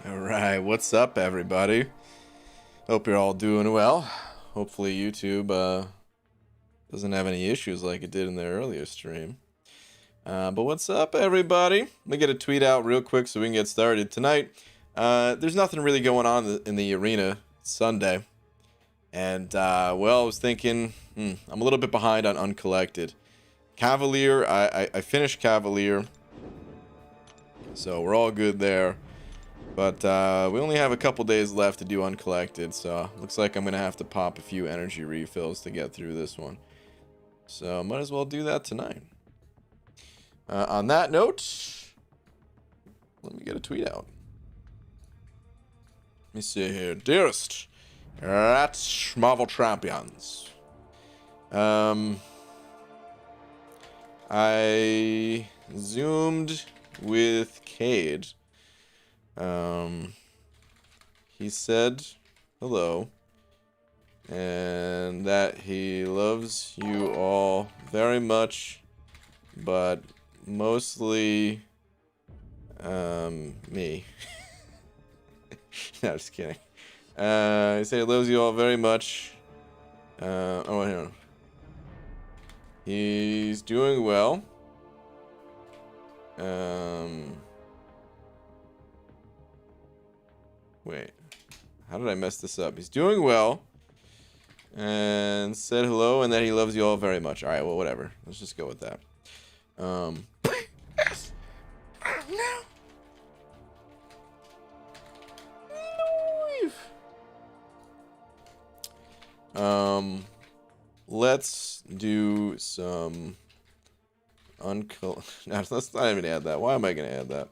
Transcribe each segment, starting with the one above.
All right, what's up, everybody? Hope you're all doing well. Hopefully, YouTube doesn't have any issues like it did in the earlier stream. But what's up, everybody? Let me get a tweet out real quick so we can get started. Tonight, there's nothing really going on in the arena. It's Sunday. And, well, I was thinking, I'm a little bit behind on Uncollected. Cavalier, I finished Cavalier. So we're all good there. But we only have a couple days left to do Uncollected, so looks like I'm going to have to pop a few energy refills to get through this one. So might as well do that tonight. On that note, let me get a tweet out. Let me see here. Dearest, that's Marvel Champions. I zoomed with Cade. He said hello and that he loves you all very much, but mostly me. No, just kidding. He said he loves you all very much. Oh, hang on. He's doing well. Wait, how did I mess this up? He's doing well, and said hello, and that he loves you all very much. All right, well, whatever. Let's just go with that. Yes. No. Let's do some No, let's not even add that. Why am I gonna add that?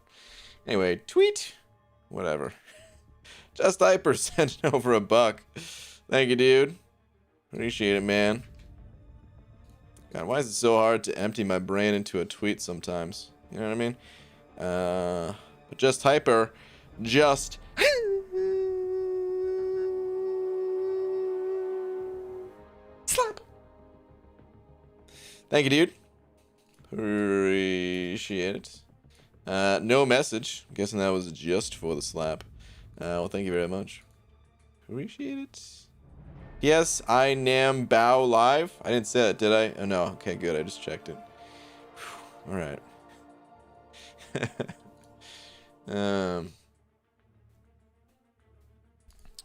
Anyway, tweet. Whatever. Just Hyper sent over $1. Thank you, dude. Appreciate it, man. God, why is it so hard to empty my brain into a tweet sometimes? You know what I mean? But Just Hyper, just slap. Thank you, dude. Appreciate it. No message. I'm guessing that was just for the slap. Well, thank you very much. Appreciate it. Yes, I nam bow live. I didn't say that, did I? Oh, no. Okay, good. I just checked it. All right.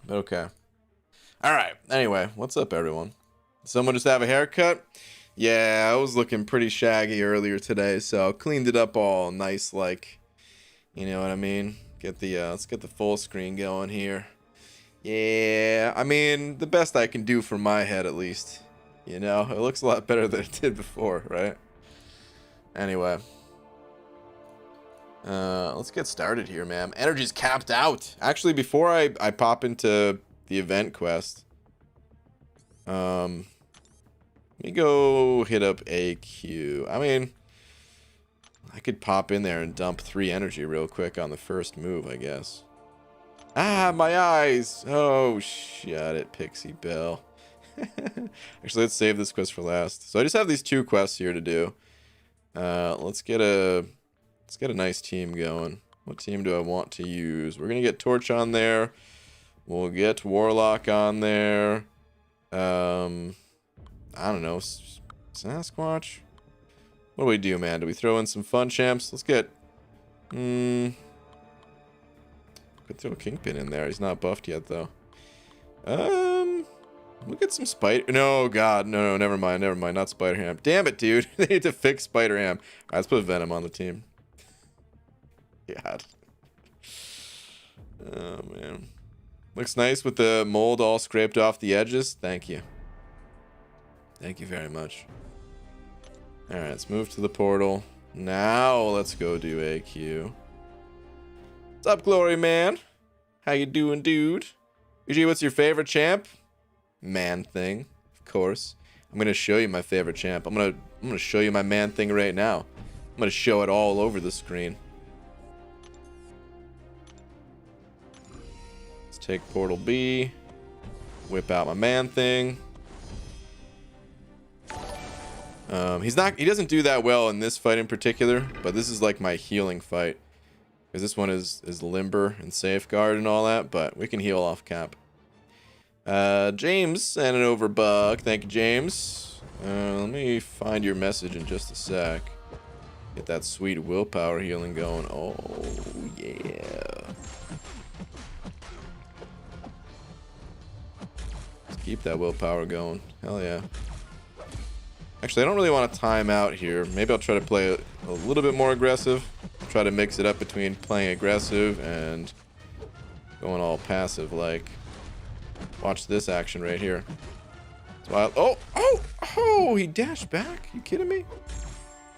Okay. All right. Anyway, what's up, everyone? Someone just have a haircut? Yeah, I was looking pretty shaggy earlier today, so cleaned it up all nice, like, you know what I mean? Get the let's get the full screen going here. Yeah, I mean, the best I can do for my head, at least. You know, it looks a lot better than it did before, right? Anyway. Let's get started here, man. Energy's capped out. Actually, before I pop into the event quest, let me go hit up AQ. I mean, I could pop in there and dump 3 energy real quick on the first move, I guess. Ah, my eyes! Oh, shut it, Pixie Bell. Actually, let's save this quest for last. So I just have these 2 quests here to do. Let's get a nice team going. What team do I want to use? We're gonna get Torch on there. We'll get Warlock on there. I don't know, Sasquatch. What do we do, man? Do we throw in some fun champs? Let's get... could throw a Kingpin in there. He's not buffed yet, though. We'll get some Spider... No, God. No, never mind. Never mind. Not Spider-Ham. Damn it, dude. They need to fix Spider-Ham. All right, let's put Venom on the team. God. Oh, man. Looks nice with the mold all scraped off the edges. Thank you. Thank you very much. Alright, let's move to the portal. Now, let's go do AQ. What's up, Glory Man? How you doing, dude? UG, what's your favorite champ? Man thing, of course. I'm gonna show you my favorite champ. I'm gonna show you my man thing right now. I'm gonna show it all over the screen. Let's take Portal B. Whip out my man thing. He doesn't do that well in this fight in particular, but this is like my healing fight. because this one is limber and safeguard and all that, but we can heal off cap. James sent an over bug. Thank you, James. Let me find your message in just a sec. Get that sweet willpower healing going. Oh, yeah. Let's keep that willpower going. Hell yeah. Actually, I don't really want to time out here. Maybe I'll try to play a little bit more aggressive. Try to mix it up between playing aggressive and going all passive like. Watch this action right here. Oh, he dashed back. You kidding me?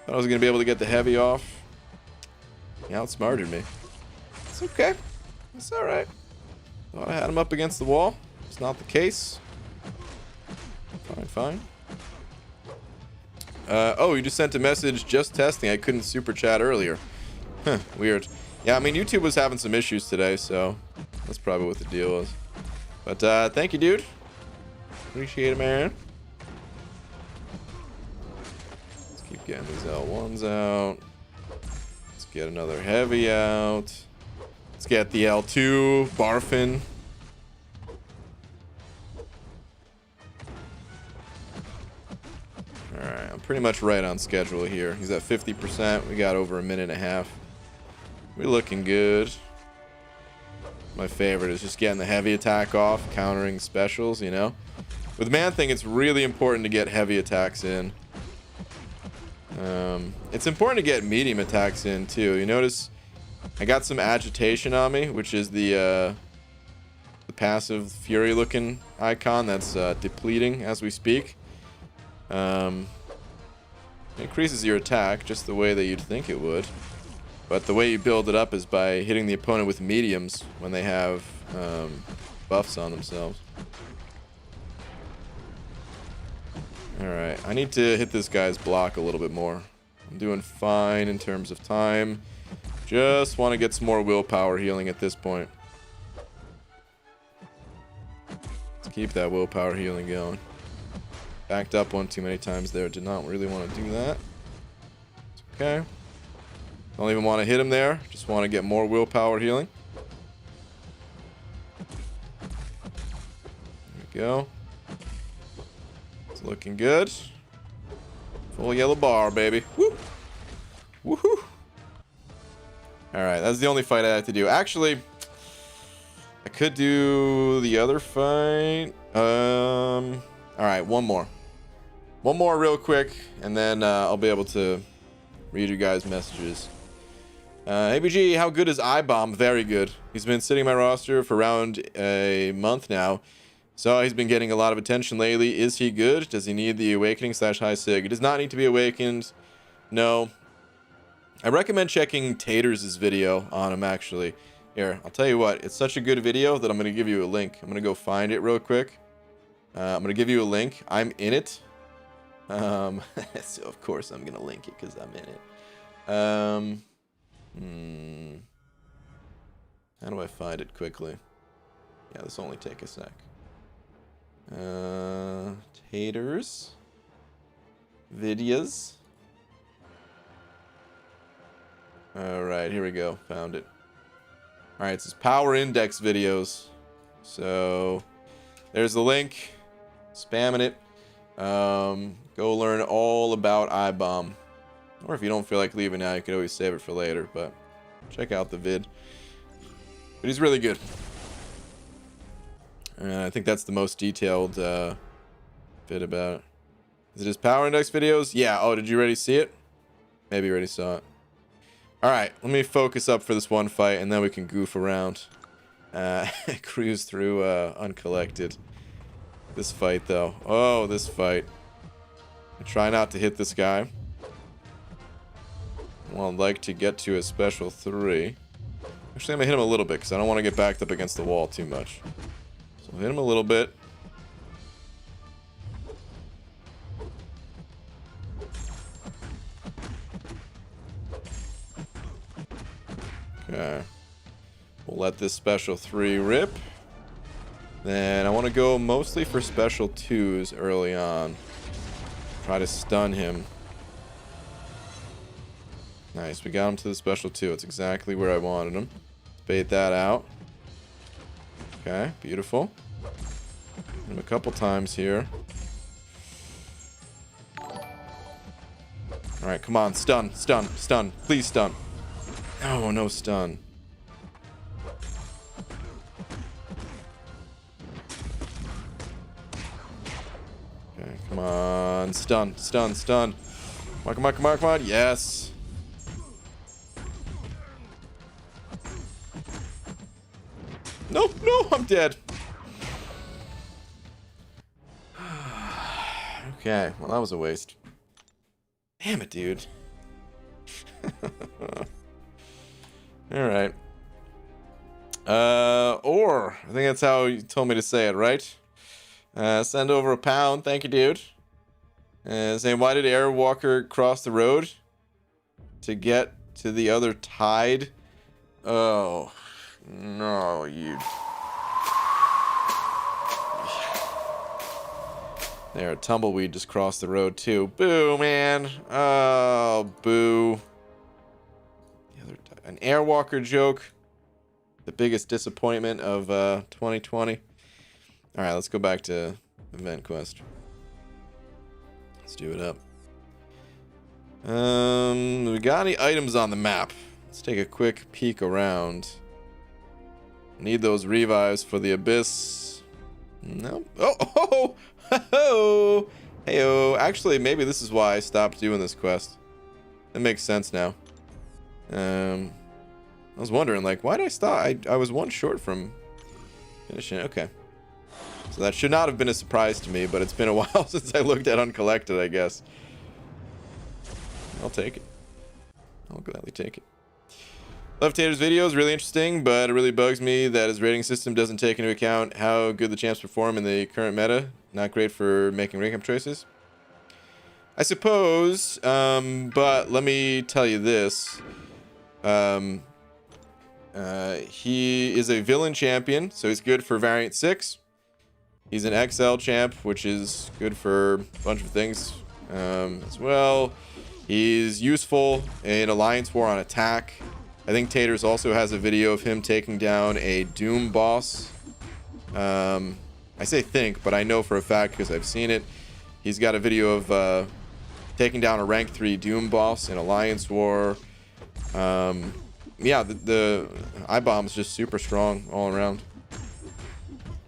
Thought I was going to be able to get the heavy off. He outsmarted me. It's okay. It's all right. Thought I had him up against the wall. It's not the case. Fine. Oh, you just sent a message just testing. I couldn't super chat earlier. Huh, weird. Yeah, I mean, YouTube was having some issues today, so that's probably what the deal was. But thank you, dude. Appreciate it, man. Let's keep getting these L1s out. Let's get another heavy out. Let's get the L2 barfing. Alright, I'm pretty much right on schedule here. He's at 50%. We got over a minute and a half. We're looking good. My favorite is just getting the heavy attack off, countering specials, you know. With Man-Thing, it's really important to get heavy attacks in. It's important to get medium attacks in, too. You notice I got some agitation on me, which is the passive fury-looking icon that's depleting as we speak. It increases your attack just the way that you'd think it would. But the way you build it up is by hitting the opponent with mediums when they have buffs on themselves. Alright, I need to hit this guy's block a little bit more. I'm doing fine in terms of time. Just want to get some more willpower healing at this point. Let's keep that willpower healing going. Backed up one too many times there. Did not really want to do that. It's okay. Don't even want to hit him there. Just want to get more willpower healing. There we go. It's looking good. Full yellow bar, baby. Woo! Woohoo! Alright, that's the only fight I have to do. Actually, I could do the other fight. Alright, one more. One more real quick, and then I'll be able to read you guys' messages. ABG, how good is Ibom? Very good. He's been sitting on my roster for around a month now. So he's been getting a lot of attention lately. Is he good? Does he need the awakening / high sig? He does not need to be awakened. No. I recommend checking Taters' video on him, actually. Here, I'll tell you what. It's such a good video that I'm going to give you a link. I'm going to go find it real quick. I'm going to give you a link. I'm in it. So of course I'm going to link it because I'm in it. How do I find it quickly? Yeah, this will only take a sec. Taters. Videos. Alright, here we go. Found it. Alright, it says Power Index videos. So, there's the link. Spamming it. Go learn all about Ibom. Or if you don't feel like leaving now, you can always save it for later. But check out the vid. But he's really good. And I think that's the most detailed bit about it. Is it his Power Index videos? Yeah. Oh, did you already see it? Maybe you already saw it. Alright, let me focus up for this one fight, and then we can goof around. Cruise through Uncollected. This fight, though. Oh, this fight. I try not to hit this guy. Well, I'd like to get to a special 3. Actually, I'm going to hit him a little bit, because I don't want to get backed up against the wall too much. So hit him a little bit. Okay. We'll let this special 3 rip. Then I want to go mostly for special 2s early on. Try to stun him. Nice. We got him to the special 2. It's exactly where I wanted him. Bait that out. Okay, beautiful. Hit him a couple times here. Alright, come on. Stun, stun, stun. Please stun. Oh, no stun. Okay, come on. Stun, stun, stun. Come on, come on, come on, come on. Yes. No, no, I'm dead. Okay, well, that was a waste. Damn it, dude. Alright. Or, I think that's how you told me to say it, right? Send over £1. Thank you, dude. Saying, why did Airwalker cross the road? To get to the other tide? Oh, no, you... There, a tumbleweed just crossed the road, too. Boo, man. Oh, boo. An Airwalker joke. The biggest disappointment of 2020. Alright, let's go back to Event Quest. Let's do it up. We got any items on the map? Let's take a quick peek around. Need those revives for the Abyss. No. Oh, oh, oh, hey-oh. Actually, maybe this is why I stopped doing this quest. That makes sense now. I was wondering, like, why did I stop? I was one short from finishing it. Okay. So that should not have been a surprise to me, but it's been a while since I looked at Uncollected, I guess. I'll take it. I'll gladly take it. Love Tater's video is really interesting, but it really bugs me that his rating system doesn't take into account how good the champs perform in the current meta. Not great for making rank up choices. I suppose, but let me tell you this. He is a villain champion, so he's good for variant 6. He's an XL champ, which is good for a bunch of things as well. He's useful in Alliance War on attack. I think Taters also has a video of him taking down a Doom boss. I say think, but I know for a fact because I've seen it. He's got a video of taking down a rank 3 Doom boss in Alliance War. Yeah, the Ibom is just super strong all around.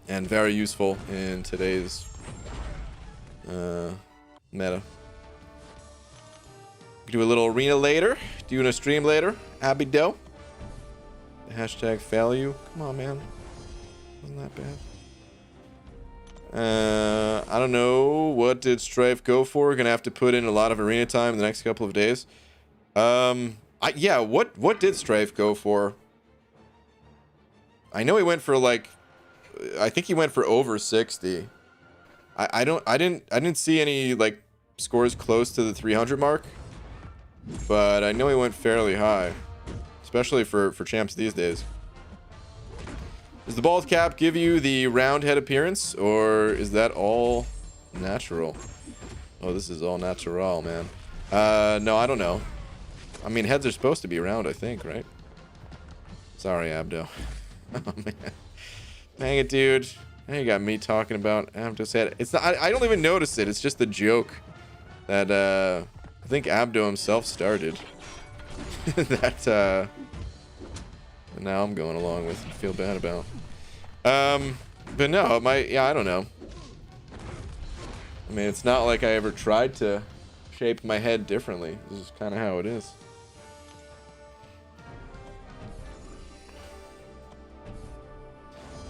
And very useful in today's meta. Do a little arena later. Doing a stream later. Abby Doe. The hashtag fail you. Come on, man. Wasn't that bad. I don't know. What did Strife go for? Gonna have to put in a lot of arena time in the next couple of days. Yeah, what did Strife go for? I know he went for like, I think he went for over 60. I didn't see any like scores close to the 300 mark, but I know he went fairly high, especially for champs these days. Does the bald cap give you the round head appearance, or is that all natural? Oh, this is all natural, man. No, I don't know. I mean, heads are supposed to be round, I think, right? Sorry, Abdo. Oh, man. Dang it, dude. Now you got me talking about Abdo's head. It's not, I don't even notice it. It's just the joke that I think Abdo himself started. That now I'm going along with and feel bad about. But no, yeah, I don't know. I mean, it's not like I ever tried to shape my head differently. This is kind of how it is.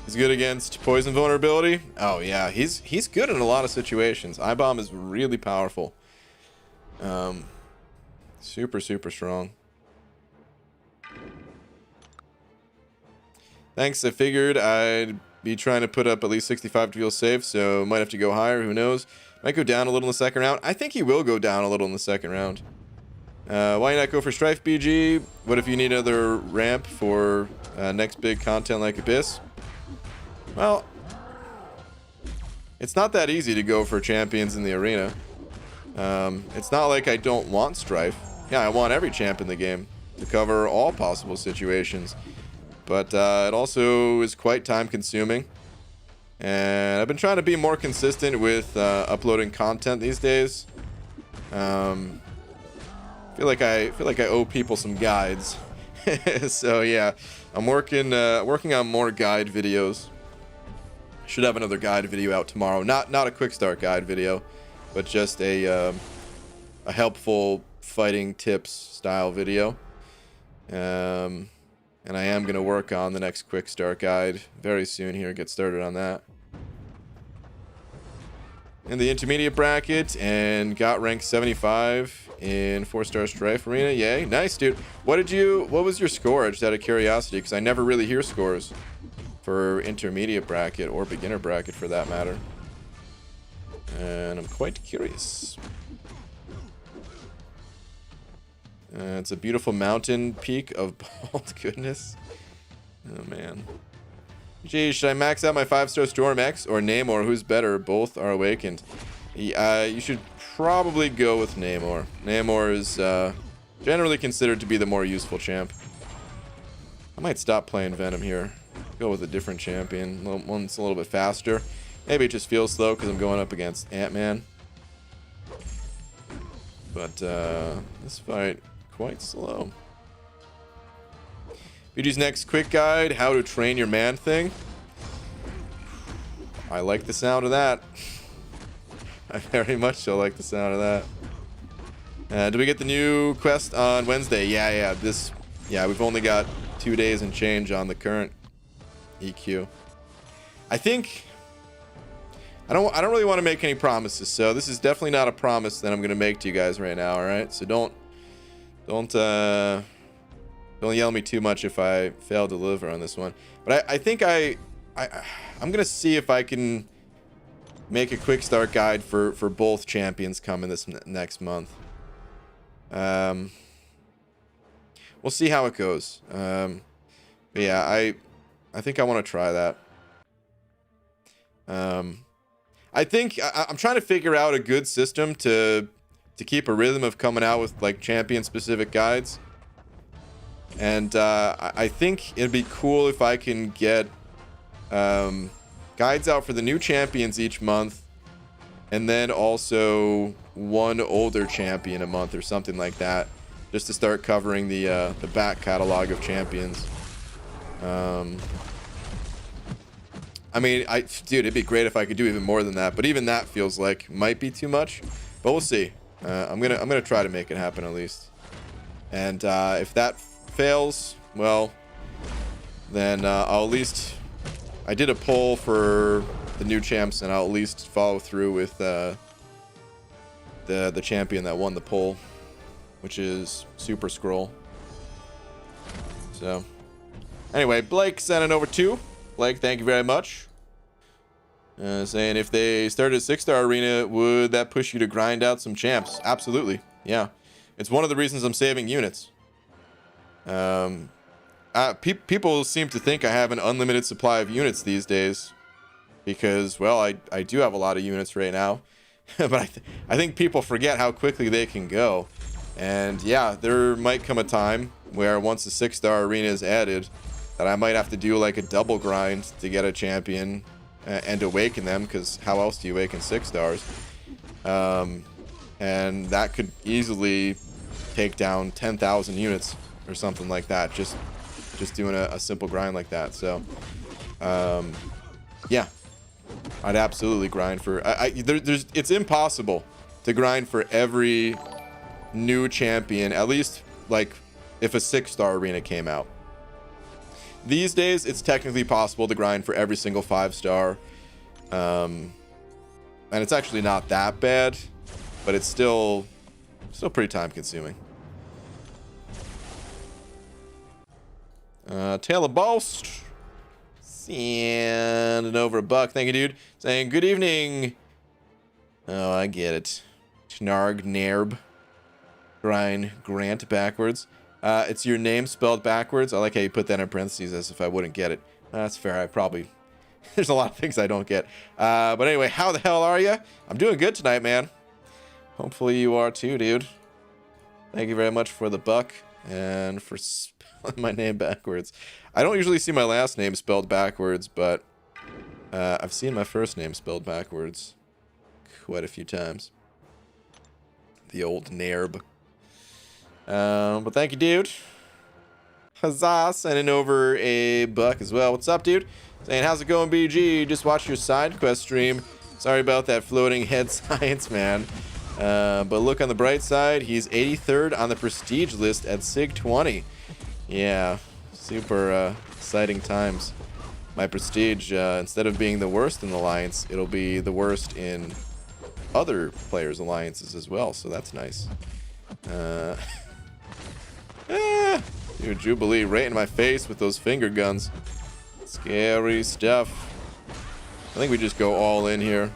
He's good against poison vulnerability. Oh yeah, he's good in a lot of situations. Ibom is really powerful. Super strong. Thanks. I figured I'd be trying to put up at least 65 to feel safe, so might have to go higher. Who knows? Might go down a little in the second round. I think he will go down a little in the second round. Why not go for Strife BG? What if you need another ramp for next big content like Abyss? Well, it's not that easy to go for champions in the arena. It's not like I don't want Strife. Yeah, I want every champ in the game to cover all possible situations. But it also is quite time consuming. And I've been trying to be more consistent with uploading content these days. Feel like I owe people some guides. So yeah, I'm working on more guide videos. Should have another guide video out tomorrow. Not a quick start guide video, but just a helpful fighting tips style video. And I am gonna work on the next quick start guide very soon here. Get started on that. In the intermediate bracket and got ranked 75 in 4-star Strife Arena. Yay, nice, dude. What was your score? Just out of curiosity, because I never really hear scores for intermediate bracket or beginner bracket for that matter. And I'm quite curious. It's a beautiful mountain peak of bald goodness. Oh man. Gee, should I max out my 5-star Storm X or Namor? Who's better? Both are awakened. You should probably go with Namor. Namor is generally considered to be the more useful champ. I might stop playing Venom here. Go with a different champion. One that's a little bit faster. Maybe it just feels slow because I'm going up against Ant-Man. But this fight, quite slow. BG's next quick guide, how to train your man thing. I like the sound of that. I very much so like the sound of that. Do we get the new quest on Wednesday? Yeah, we've only got 2 days and change on the current EQ. I think I don't really want to make any promises, so this is definitely not a promise that I'm gonna make to you guys right now, alright? So don't yell at me too much if I fail to deliver on this one. But I think I'm gonna see if I can make a quick start guide for both champions coming this next month. We'll see how it goes. But yeah, I think I want to try that. I think I'm trying to figure out a good system to keep a rhythm of coming out with like champion specific guides. And I think it'd be cool if I can get guides out for the new champions each month, and then also one older champion a month or something like that, just to start covering the back catalog of champions. I mean, dude, it'd be great if I could do even more than that, but even that feels like might be too much. But we'll see. I'm gonna try to make it happen at least. And if that fails, well, then I'll at least, I did a poll for the new champs, and I'll at least follow through with the champion that won the poll, which is Super Scroll. So anyway, Blake sent it over to Blake, thank you very much. Saying if they started a 6-star arena, would that push you to grind out some champs? Absolutely, yeah. It's one of the reasons I'm saving units. People seem to think I have an unlimited supply of units these days because, well, I do have a lot of units right now. But I think people forget how quickly they can go. And yeah, there might come a time where once the 6-star arena is added, that I might have to do like a double grind to get a champion and awaken them, because how else do you awaken 6 stars? And that could easily take down 10,000 units or something like that, just doing a simple grind like that. So yeah, I'd absolutely grind for it's impossible to grind for every new champion, at least like if a 6-star arena came out. These days it's technically possible to grind for every single 5-star, and it's actually not that bad, but it's still pretty time consuming. Taylor Bost sending over a buck. Thank you, dude. Saying good evening. Oh, I get it. Schnarg Nerb. Grant backwards. It's your name spelled backwards. I like how you put that in parentheses as if I wouldn't get it. That's fair. I probably... There's a lot of things I don't get. But anyway, how the hell are you? I'm doing good tonight, man. Hopefully you are too, dude. Thank you very much for the buck and for spelling my name backwards. I don't usually see my last name spelled backwards, but I've seen my first name spelled backwards quite a few times. The old Nairb. But thank you, dude. Huzzah, sending over a buck as well. What's up, dude? Saying, how's it going, BG? Just watched your side quest stream. Sorry about that floating head science, man. But look on the bright side, he's 83rd on the prestige list at SIG 20. Yeah, super exciting times. My prestige, instead of being the worst in the alliance, it'll be the worst in other players' alliances as well, so that's nice. Dude, Jubilee right in my face with those finger guns. Scary stuff. I think we just go all in here.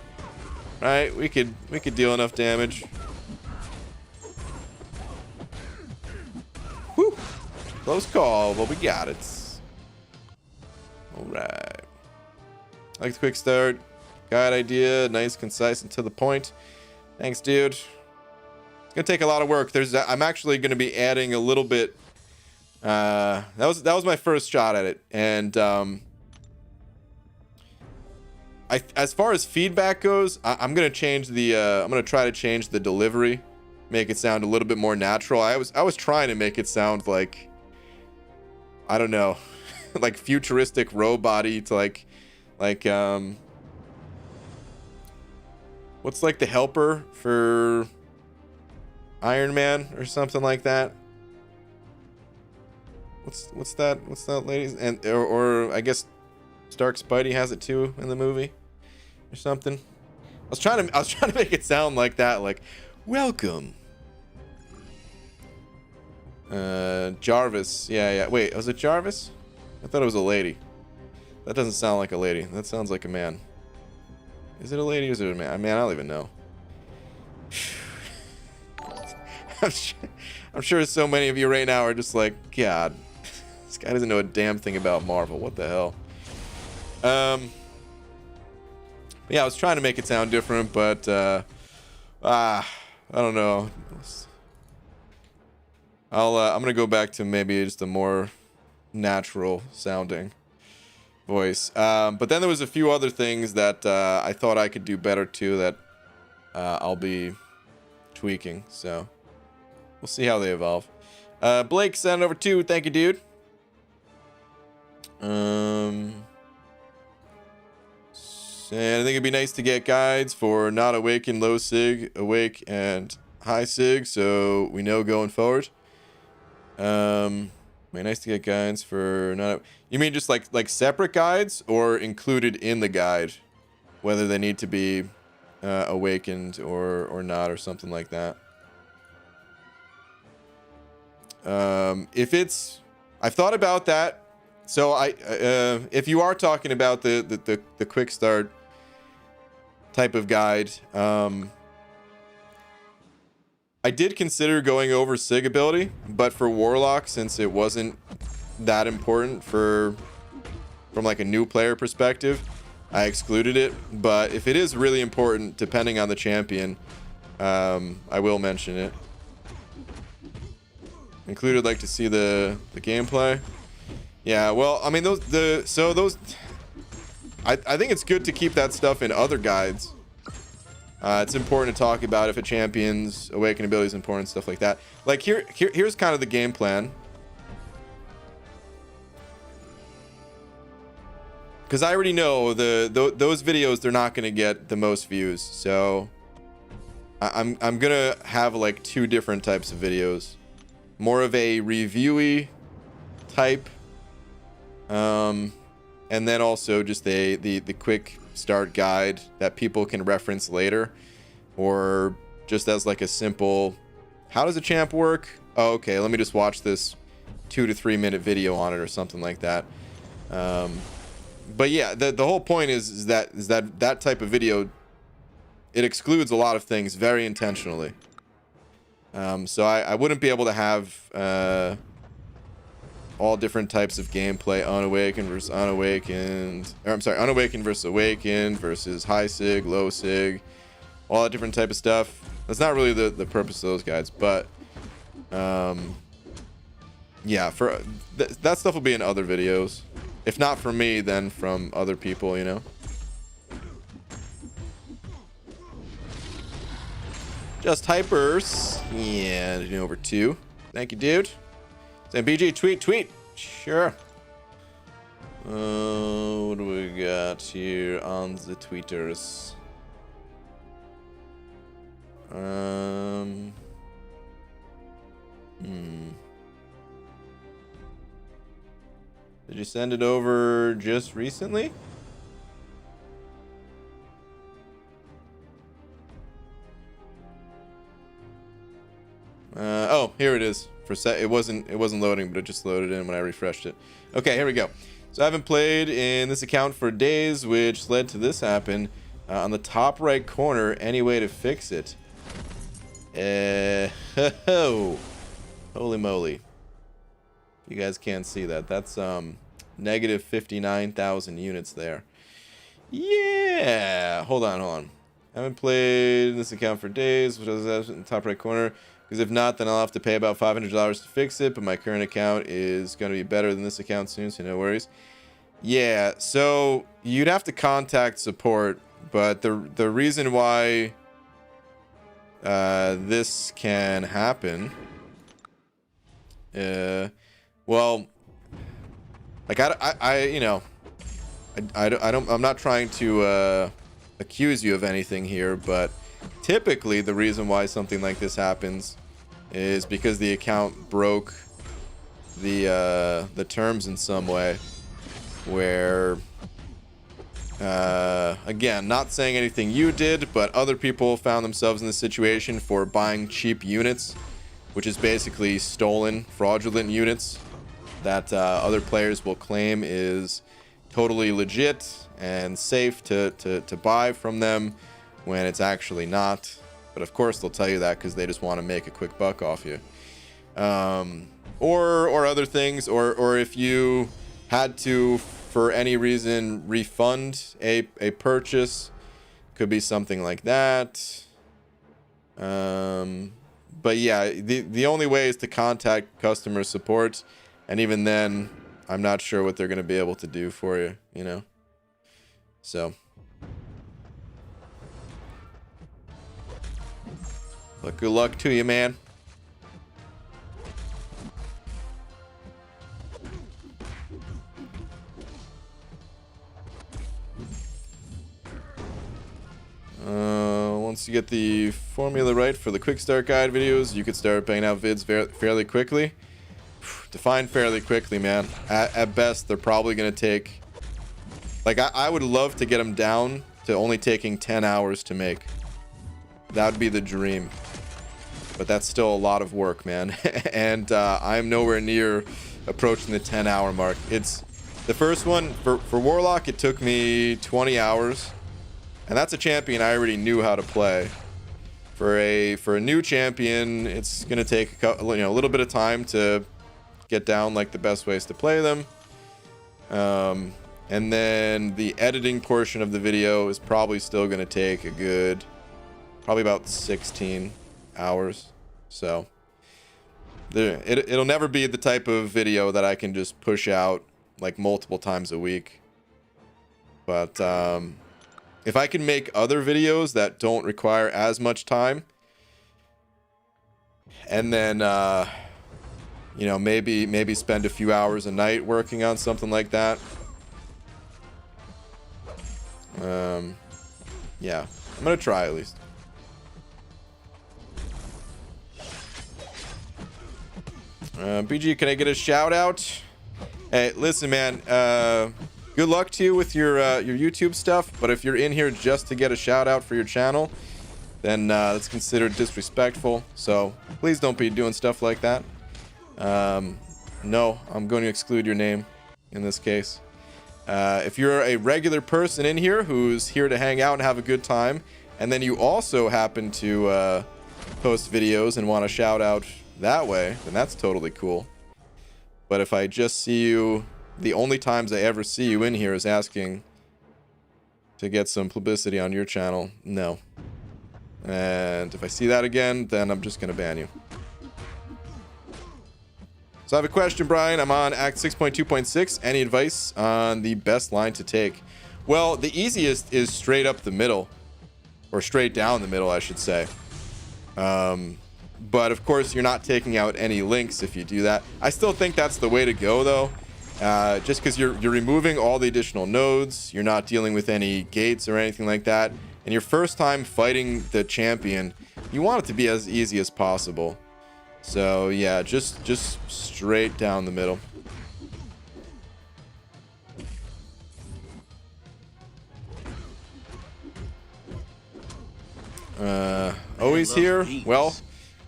Right, we could deal enough damage. Whew. Close call, but we got it. Alright. Like the quick start. Guide idea, nice, concise, and to the point. Thanks, dude. It's gonna take a lot of work. I'm actually gonna be adding a little bit. That was my first shot at it, and as far as feedback goes, I'm gonna change the. I'm gonna try to change the delivery, make it sound a little bit more natural. I was trying to make it sound like, I don't know, like futuristic robot-y to like what's like the helper for Iron Man or something like that. What's that ladies, and or I guess Stark Spidey has it too in the movie or something. I was trying to make it sound like that, like welcome. Jarvis. Yeah. Wait, was it Jarvis? I thought it was a lady. That doesn't sound like a lady. That sounds like a man. Is it a lady or is it a man? I mean, I don't even know. I'm sure so many of you right now are just like, God, this guy doesn't know a damn thing about Marvel. What the hell? Yeah, I was trying to make it sound different, but I don't know. I'm gonna go back to maybe just a more natural sounding voice. But then there was a few other things that I thought I could do better too that I'll be tweaking. So we'll see how they evolve. Blake sent over 2. Thank you, dude. And I think it'd be nice to get guides for not awake and low sig, awake and high sig, so we know going forward. Be nice to get guides for not. You mean just like separate guides, or included in the guide, whether they need to be awakened or not, or something like that. If it's, I've thought about that. So if you are talking about the quick start type of guide, I did consider going over Sig ability, but for Warlock, since it wasn't that important from like a new player perspective, I excluded it. But if it is really important, depending on the champion, I will mention it. Included, like to see the gameplay. Yeah, well, I mean, I think it's good to keep that stuff in other guides. It's important to talk about if a champion's awaken ability is important, stuff like that. Like here's kind of the game plan. Because I already know those videos, they're not going to get the most views. So I'm gonna have like 2 different types of videos. More of a reviewy type. And then also just the quick start guide that people can reference later, or just as like a simple, how does a champ work? Oh, okay, let me just watch this 2 to 3 minute video on it or something like that. But yeah, the whole point is that type of video, it excludes a lot of things very intentionally. So I wouldn't be able to have all different types of gameplay, unawakened versus unawakened, or I'm sorry, unawakened versus awakened versus high sig, low sig, all that different type of stuff. That's not really the purpose of those guides, but Yeah, for that stuff will be in other videos. If not from me, then from other people, you know. Just hypers. Yeah, over 2. Thank you, dude. BG, tweet. Sure. What do we got here on the tweeters? Did you send it over just recently? Oh, here it is. It wasn't loading, but it just loaded in when I refreshed it. Okay, here we go. So I haven't played in this account for days, which led to this happen. On the top right corner, any way to fix it? Holy moly. You guys can't see that. That's negative 59,000 units there. Yeah. Hold on. I haven't played in this account for days, which is in the top right corner. Because if not, then I'll have to pay about $500 to fix it. But my current account is going to be better than this account soon, so no worries. Yeah, so you'd have to contact support. But the reason why this can happen, well, like I'm not trying to accuse you of anything here, but typically the reason why something like this happens is because the account broke the terms in some way, where again, not saying anything you did, but other people found themselves in this situation for buying cheap units, which is basically stolen, fraudulent units that other players will claim is totally legit and safe to buy from them, when it's actually not. But of course they'll tell you that because they just want to make a quick buck off you. Or other things, or if you had to, for any reason, refund a purchase, could be something like that. But yeah, the only way is to contact customer support, and even then, I'm not sure what they're going to be able to do for you, you know? So. But good luck to you, man. Once you get the formula right for the quick start guide videos, you could start banging out vids fairly quickly. Define fairly quickly, man. At best, they're probably going to take... Like, I would love to get them down to only taking 10 hours to make. That would be the dream. But that's still a lot of work, man. And I'm nowhere near approaching the 10-hour mark. It's the first one for Warlock. It took me 20 hours, and that's a champion I already knew how to play. For a new champion, it's gonna take a little bit of time to get down like the best ways to play them. And then the editing portion of the video is probably still gonna take a good, probably about 16 hours. So it'll never be the type of video that I can just push out like multiple times a week. But if I can make other videos that don't require as much time, and then maybe spend a few hours a night working on something like that, yeah, I'm gonna try at least. BG, can I get a shout out? Hey, listen, man. Good luck to you with your YouTube stuff. But if you're in here just to get a shout out for your channel, then that's considered disrespectful. So please don't be doing stuff like that. No, I'm going to exclude your name in this case. If you're a regular person in here who's here to hang out and have a good time, and then you also happen to post videos and want a shout out that way, then that's totally cool. But if I just see you, the only times I ever see you in here is asking to get some publicity on your channel, no. And if I see that again, then I'm just gonna ban you. So I have a question, Brian. I'm on Act 6.2.6. Any advice on the best line to take? Well, the easiest is straight up the middle. Or straight down the middle, I should say. But of course, you're not taking out any links if you do that. I still think that's the way to go, though. Just because you're removing all the additional nodes. You're not dealing with any gates or anything like that. And your first time fighting the champion, you want it to be as easy as possible. So yeah, just straight down the middle. Always here. Well,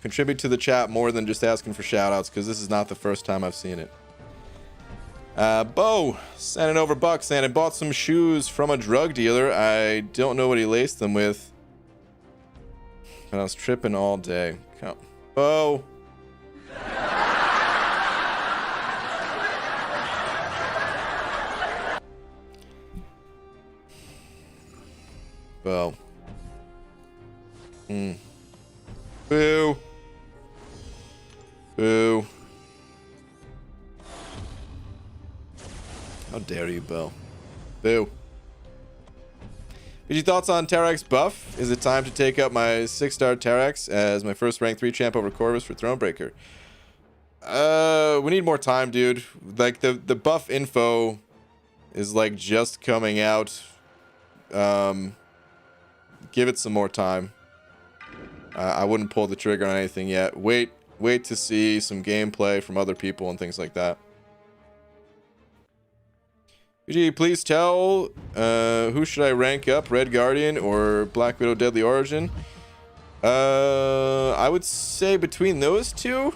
contribute to the chat more than just asking for shoutouts, because this is not the first time I've seen it. Bo sending over bucks, and I bought some shoes from a drug dealer. I don't know what he laced them with, but I was tripping all day. Come, Bo. Bo. Boo. Boo. How dare you, Bo. Boo. Your thoughts on Terax buff? Is it time to take up my 6-star Terax as my first rank 3 champ over Corvus for Thronebreaker? We need more time, dude. Like, the buff info is, like, just coming out. Give it some more time. I wouldn't pull the trigger on anything yet. Wait to see some gameplay from other people and things like that. UG, please tell who should I rank up, Red Guardian or Black Widow Deadly Origin? I would say between those two.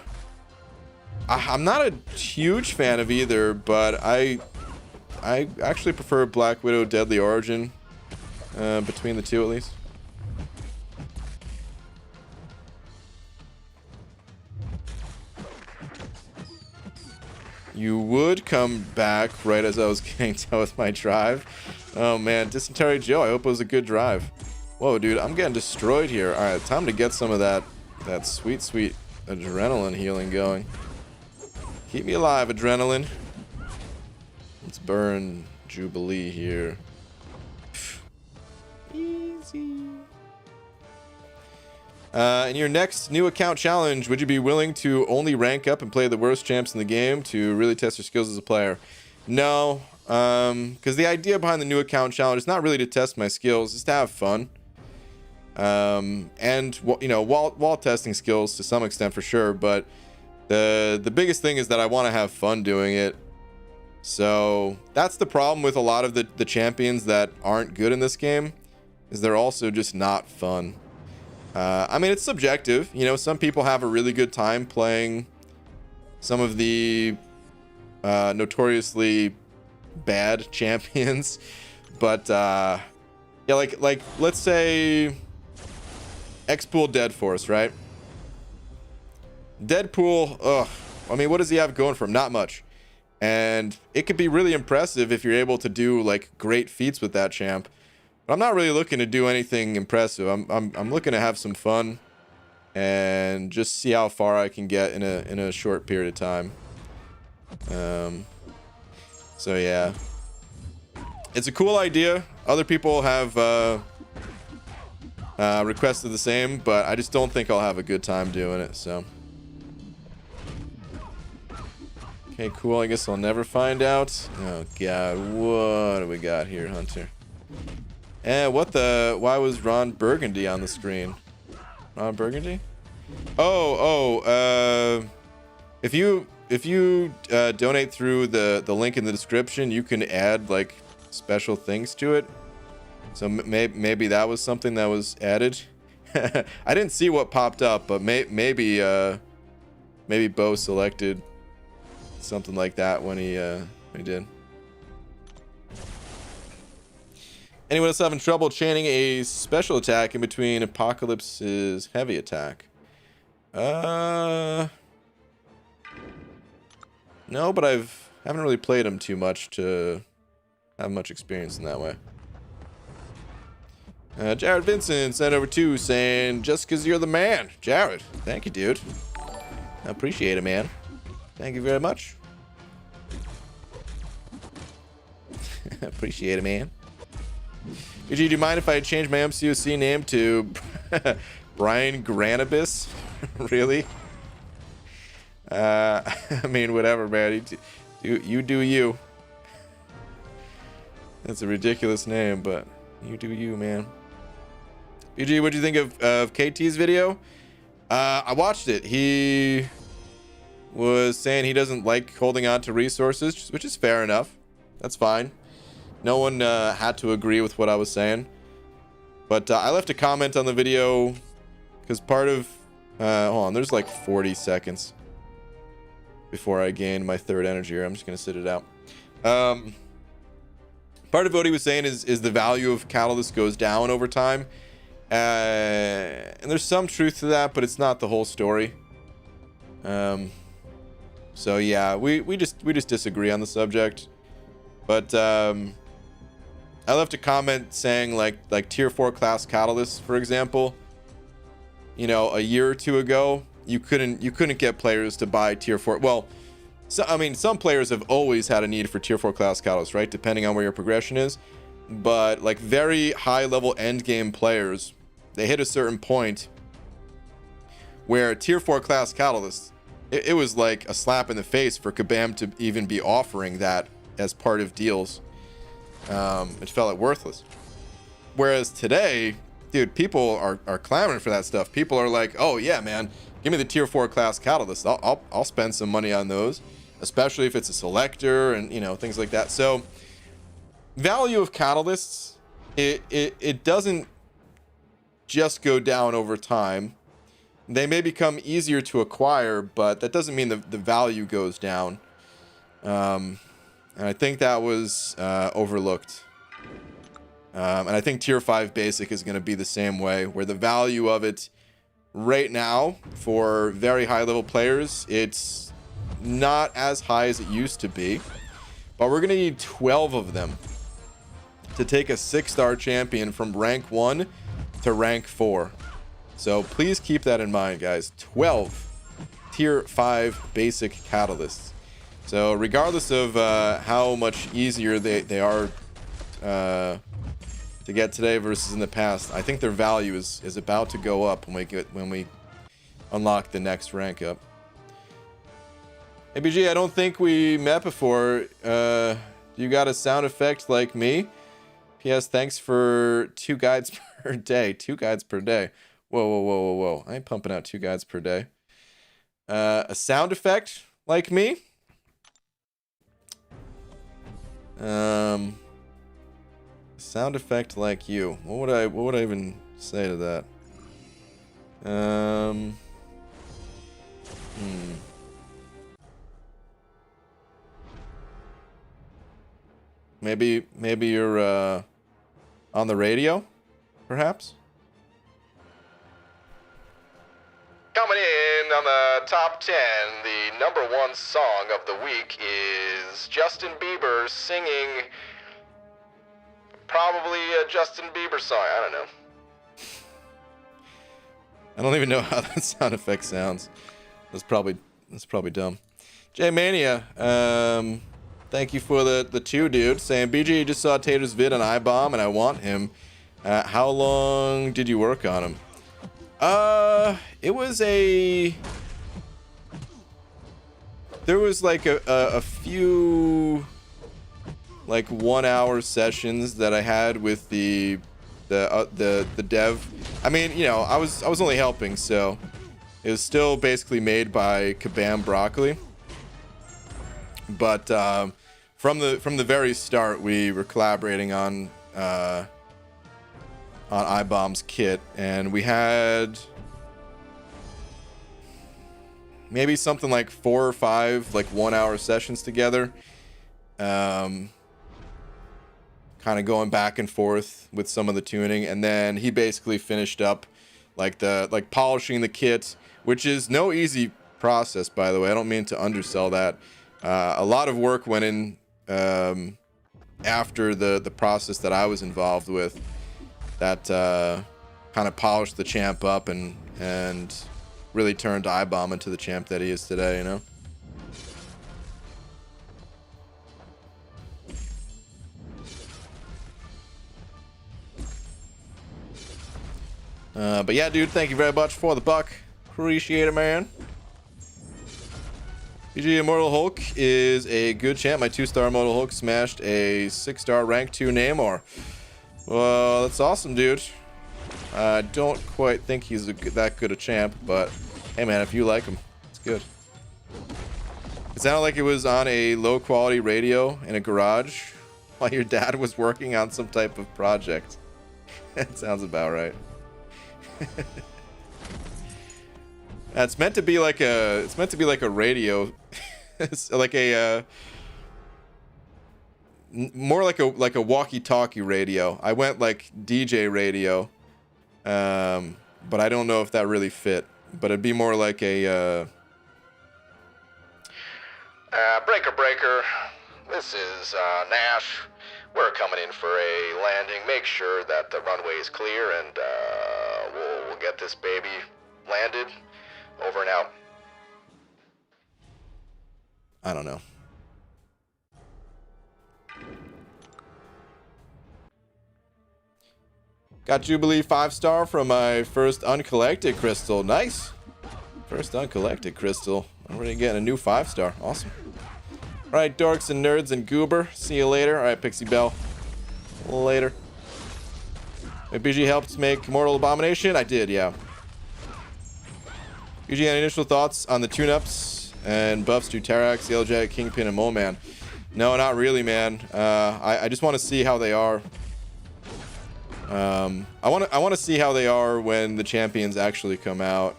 I'm not a huge fan of either, but I actually prefer Black Widow Deadly Origin between the two at least. You would come back right as I was getting done with my drive. Oh man, Dysentery Joe, I hope it was a good drive. Whoa, dude, I'm getting destroyed here. All right, time to get some of that sweet adrenaline healing going. Keep me alive, adrenaline. Let's burn Jubilee here. Easy. In your next new account challenge, would you be willing to only rank up and play the worst champs in the game to really test your skills as a player? No, because the idea behind the new account challenge is not really to test my skills, it's to have fun. And you know, while testing skills to some extent for sure, but the biggest thing is that I want to have fun doing it. So that's the problem with a lot of the champions that aren't good in this game, is they're also just not fun. I mean, it's subjective. You know, some people have a really good time playing some of the notoriously bad champions. But, yeah, like let's say X-Pool Deadforce, right? Deadpool, ugh. I mean, what does he have going for him? Not much. And it could be really impressive if you're able to do, like, great feats with that champ. But I'm not really looking to do anything impressive. I'm looking to have some fun and just see how far I can get in a short period of time. So yeah, it's a cool idea. Other people have requested the same, but I just don't think I'll have a good time doing it. So okay, cool. I guess I'll never find out. Oh god, what do we got here, Hunter? What the? Why was Ron Burgundy on the screen? Ron Burgundy? If you donate through the link in the description, you can add like special things to it. So maybe that was something that was added. I didn't see what popped up, but maybe Bo selected something like that when he did. Anyone else having trouble chaining a special attack in between Apocalypse's heavy attack? No, but haven't really played him too much to have much experience in that way. Jared Vincent sent over 2 saying, just because you're the man. Jared, thank you, dude. I appreciate it, man. Thank you very much. Appreciate it, man. BG, do you mind if I change my MCOC name to Brian Granibus? Really? I mean, whatever, man. You do you. That's a ridiculous name, but you do you, man. BG, what do you think of KT's video? I watched it. He was saying he doesn't like holding on to resources, which is fair enough. That's fine. No one had to agree with what I was saying. But I left a comment on the video because part of... hold on, there's like 40 seconds before I gain my third energy here. I'm just going to sit it out. Part of what he was saying is the value of Catalyst goes down over time. And there's some truth to that, but it's not the whole story. So yeah, we just disagree on the subject. But I left a comment saying like tier 4 class Catalyst, for example, you know, a year or two ago, you couldn't get players to buy tier 4. Well, so, I mean, some players have always had a need for tier 4 class Catalyst, right? Depending on where your progression is. But like very high level end game players, they hit a certain point where tier 4 class Catalyst, it was like a slap in the face for Kabam to even be offering that as part of deals. It felt like worthless. Whereas today, dude, people are clamoring for that stuff. People are like, oh yeah, man, give me the tier 4 class Catalyst. I'll spend some money on those, especially if it's a selector and, you know, things like that. So value of Catalysts, it doesn't just go down over time. They may become easier to acquire, but that doesn't mean the value goes down. And I think that was overlooked. And I think tier 5 basic is going to be the same way, where the value of it right now for very high level players, it's not as high as it used to be. But we're going to need 12 of them to take a 6-star champion from rank 1 to rank 4. So please keep that in mind, guys. 12 tier 5 basic catalysts. So regardless of how much easier they are to get today versus in the past, I think their value is about to go up when we unlock the next rank up. ABG, I don't think we met before. You got a sound effect like me? P.S. Thanks for 2 guides per day. 2 guides per day. Whoa. I ain't pumping out 2 guides per day. A sound effect like me? Sound effect like you. What would I even say to that? Maybe you're on the radio, perhaps? Coming in on the top 10, the number 1 song of the week is Justin Bieber singing probably a Justin Bieber song. I don't know. I don't even know how that sound effect sounds. That's probably dumb. J Mania, thank you for the 2, dude. Saying BG just saw Tater's vid on Ibom and I want him. How long did you work on him? It was there was like a few like 1-hour sessions that I had with the dev. I mean, you know, I was only helping, so it was still basically made by Kabam Broccoli. But from the very start, we were collaborating on Ibom's kit, and we had maybe something like 4 or 5 like 1-hour sessions together, kind of going back and forth with some of the tuning, and then he basically finished up like polishing the kit, which is no easy process, by the way. I don't mean to undersell that. A lot of work went in after the process that I was involved with, that kind of polished the champ up and really turned Ibom into the champ that he is today, you know? But yeah, dude, thank you very much for the buck. Appreciate it, man. PG Immortal Hulk is a good champ. My 2-star Immortal Hulk smashed a 6-star rank 2 Namor. Well, that's awesome, dude. I don't quite think he's that good a champ, but hey, man, if you like him, it's good. It sounded like it was on a low-quality radio in a garage while your dad was working on some type of project. That sounds about right. It's meant to be like a. It's meant to be like a radio, it's like a. More like a walkie-talkie radio. I went like DJ radio, but I don't know if that really fit. But it'd be more like a. Breaker. This is Nash. We're coming in for a landing. Make sure that the runway is clear, and we'll get this baby landed. Over and out. I don't know. Got Jubilee 5-star from my first Uncollected crystal. Nice. First Uncollected crystal. I'm already getting a new 5-star. Awesome. All right, dorks and nerds and goober. See you later. All right, Pixie Belle. Later. BG helped make Mortal Abomination. I did, yeah. BG, any initial thoughts on the tune-ups and buffs to Tarax, Yellowjacket, Kingpin, and Mole Man? No, not really, man. I just want to see how they are. I want to see how they are when the champions actually come out.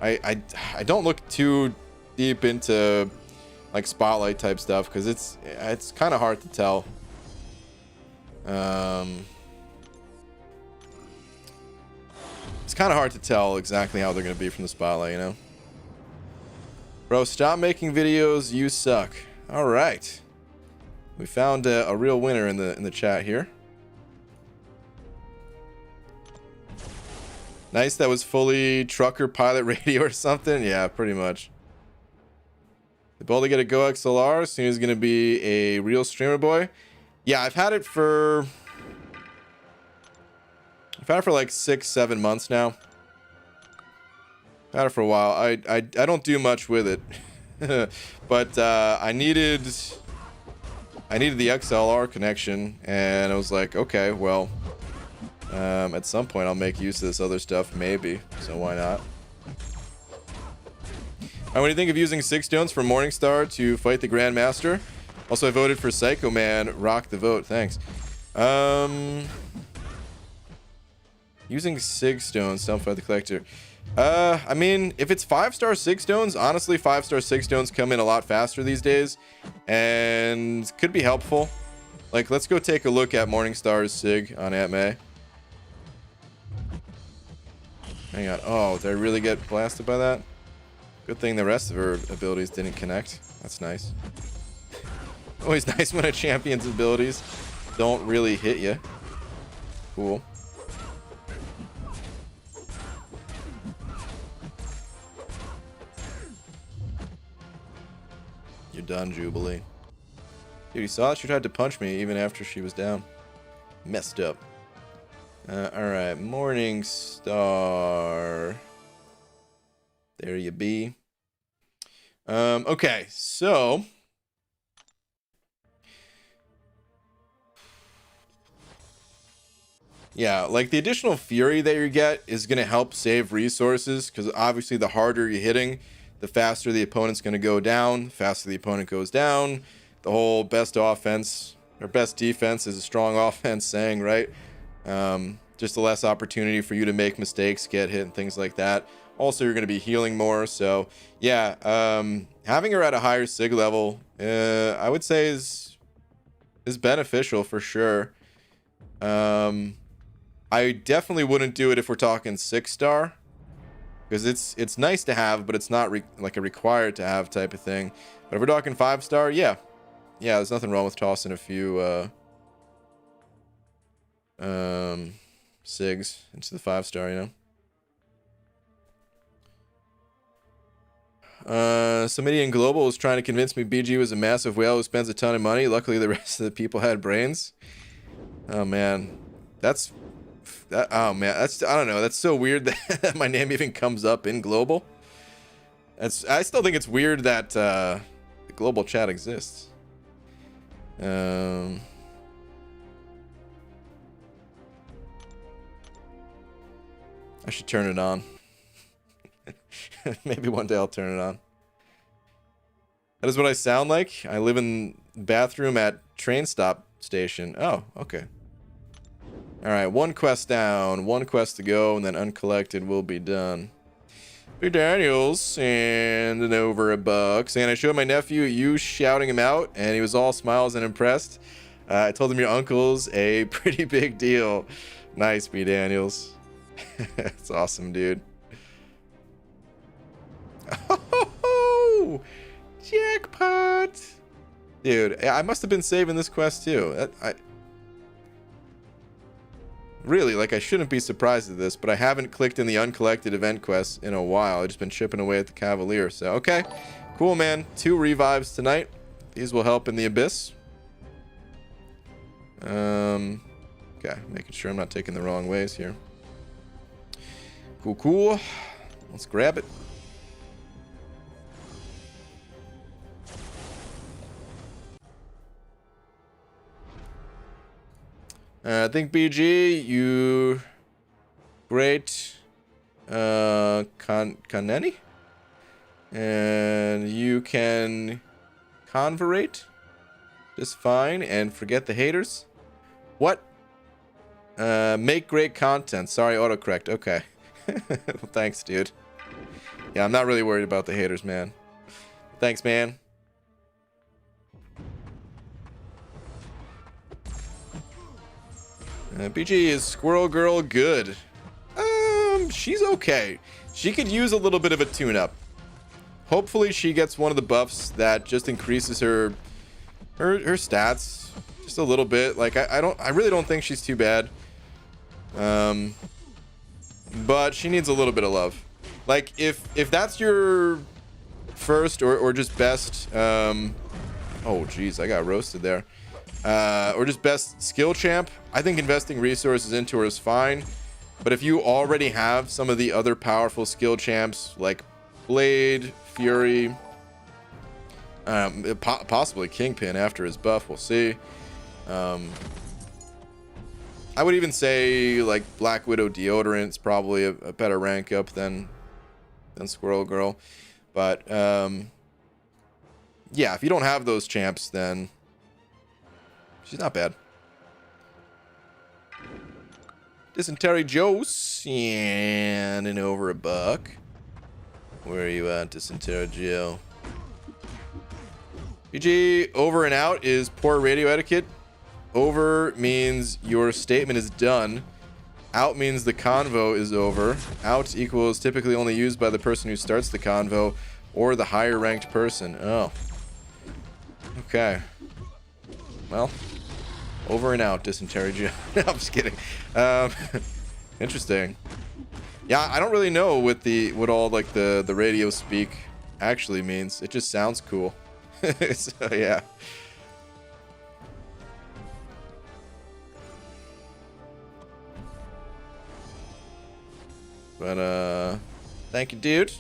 I don't look too deep into like spotlight type stuff because it's kind of hard to tell. It's kind of hard to tell exactly how they're going to be from the spotlight, you know? Bro, stop making videos. You suck. All right. We found a real winner in the chat here. Nice. That was fully trucker pilot radio or something. Yeah, pretty much. The goal to get a Go XLR soon is going to be a real streamer boy. Yeah, I've had it for like 6-7 months now. I've had it for a while. I don't do much with it. But I needed the XLR connection, and I was like, okay, well, at some point I'll make use of this other stuff, maybe. So why not? What do you think of using 6 stones from Morningstar to fight the Grandmaster? Also, I voted for Psycho Man. Rock the vote. Thanks. Using 6 stones to fight the Collector. I mean, if it's 5-star 6 stones, honestly, 5-star 6 stones come in a lot faster these days, and could be helpful. Like, let's go take a look at Morningstar's Sig on Aunt May. Hang on. Oh, did I really get blasted by that? Good thing the rest of her abilities didn't connect. That's nice. Always nice when a champion's abilities don't really hit you. Cool. You're done, Jubilee. Dude, you saw that? She tried to punch me even after she was down. Messed up. Alright, Morningstar. There you be. Okay, so yeah, like the additional fury that you get is going to help save resources, because obviously the harder you're hitting, the faster the opponent's going to go down. The faster the opponent goes down, the whole best offense or best defense is a strong offense saying, right? Just the less opportunity for you to make mistakes, get hit, and things like that. Also, you're going to be healing more. So, yeah, having her at a higher Sig level, I would say is beneficial for sure. I definitely wouldn't do it if we're talking 6-star, because it's nice to have, but it's not like a required to have type of thing. But if we're talking 5-star, yeah, there's nothing wrong with tossing a few Sigs into the 5-star, you know. Samidian Global was trying to convince me BG was a massive whale who spends a ton of money. Luckily, the rest of the people had brains. Oh man, that's Oh man, I don't know. That's so weird that my name even comes up in global. I still think it's weird that the global chat exists. I should turn it on. Maybe one day I'll turn it on. That is what I sound like. I live in bathroom at train stop station. Oh, okay. All right, one quest down, one quest to go, and then Uncollected will be done. Hey Daniels, and over $1. And I showed my nephew you shouting him out, and he was all smiles and impressed. I told him your uncle's a pretty big deal. Nice, B Daniels. That's awesome, dude. Oh, jackpot, dude! I must have been saving this quest too. Really, like, I shouldn't be surprised at this, but I haven't clicked in the Uncollected event quests in a while. I've just been chipping away at the Cavalier. So, okay. Cool, man. 2 revives tonight. These will help in the Abyss. Okay. Making sure I'm not taking the wrong ways here. Cool, cool. Let's grab it. I think BG, you great Kaneni, and you can converate just fine and forget the haters. What? Make great content. Sorry, autocorrect. Okay. Well, thanks, dude. Yeah, I'm not really worried about the haters, man. Thanks, man. BG, is Squirrel Girl good? She's okay. She could use a little bit of a tune-up. Hopefully she gets one of the buffs that just increases her stats just a little bit. Like, I really don't think she's too bad. But she needs a little bit of love. Like, if that's your first or just best, oh geez, I got roasted there. Or just best skill champ, I think investing resources into her is fine. But if you already have some of the other powerful skill champs like Blade, Fury, possibly Kingpin after his buff, we'll see. I would even say like Black Widow deodorant is probably a better rank up than Squirrel Girl. But yeah, if you don't have those champs, then she's not bad. Dysentery Joe's and over $1. Where are you at, Dysentery Joe? BG, over and out is poor radio etiquette. Over means your statement is done. Out means the convo is over. Out equals typically only used by the person who starts the convo or the higher ranked person. Oh. Okay. Well, over and out, Dysentery Joe. No, I'm just kidding. Interesting. Yeah, I don't really know what all like the radio speak actually means. It just sounds cool. So yeah. But thank you, dude.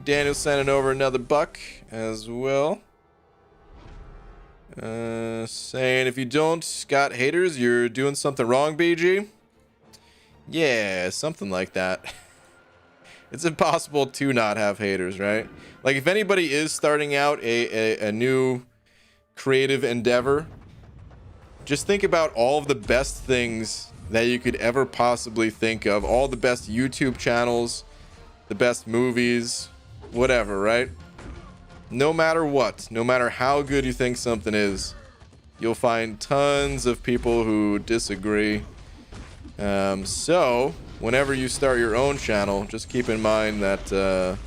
Daniel sending over another $1 as well. Saying if you don't got haters, you're doing something wrong, BG. Yeah, something like that. It's impossible to not have haters, right? Like, if anybody is starting out a new creative endeavor, just think about all of the best things that you could ever possibly think of. All the best YouTube channels, the best movies, whatever, right? No matter what, no matter how good you think something is, you'll find tons of people who disagree. So, whenever you start your own channel, just keep in mind that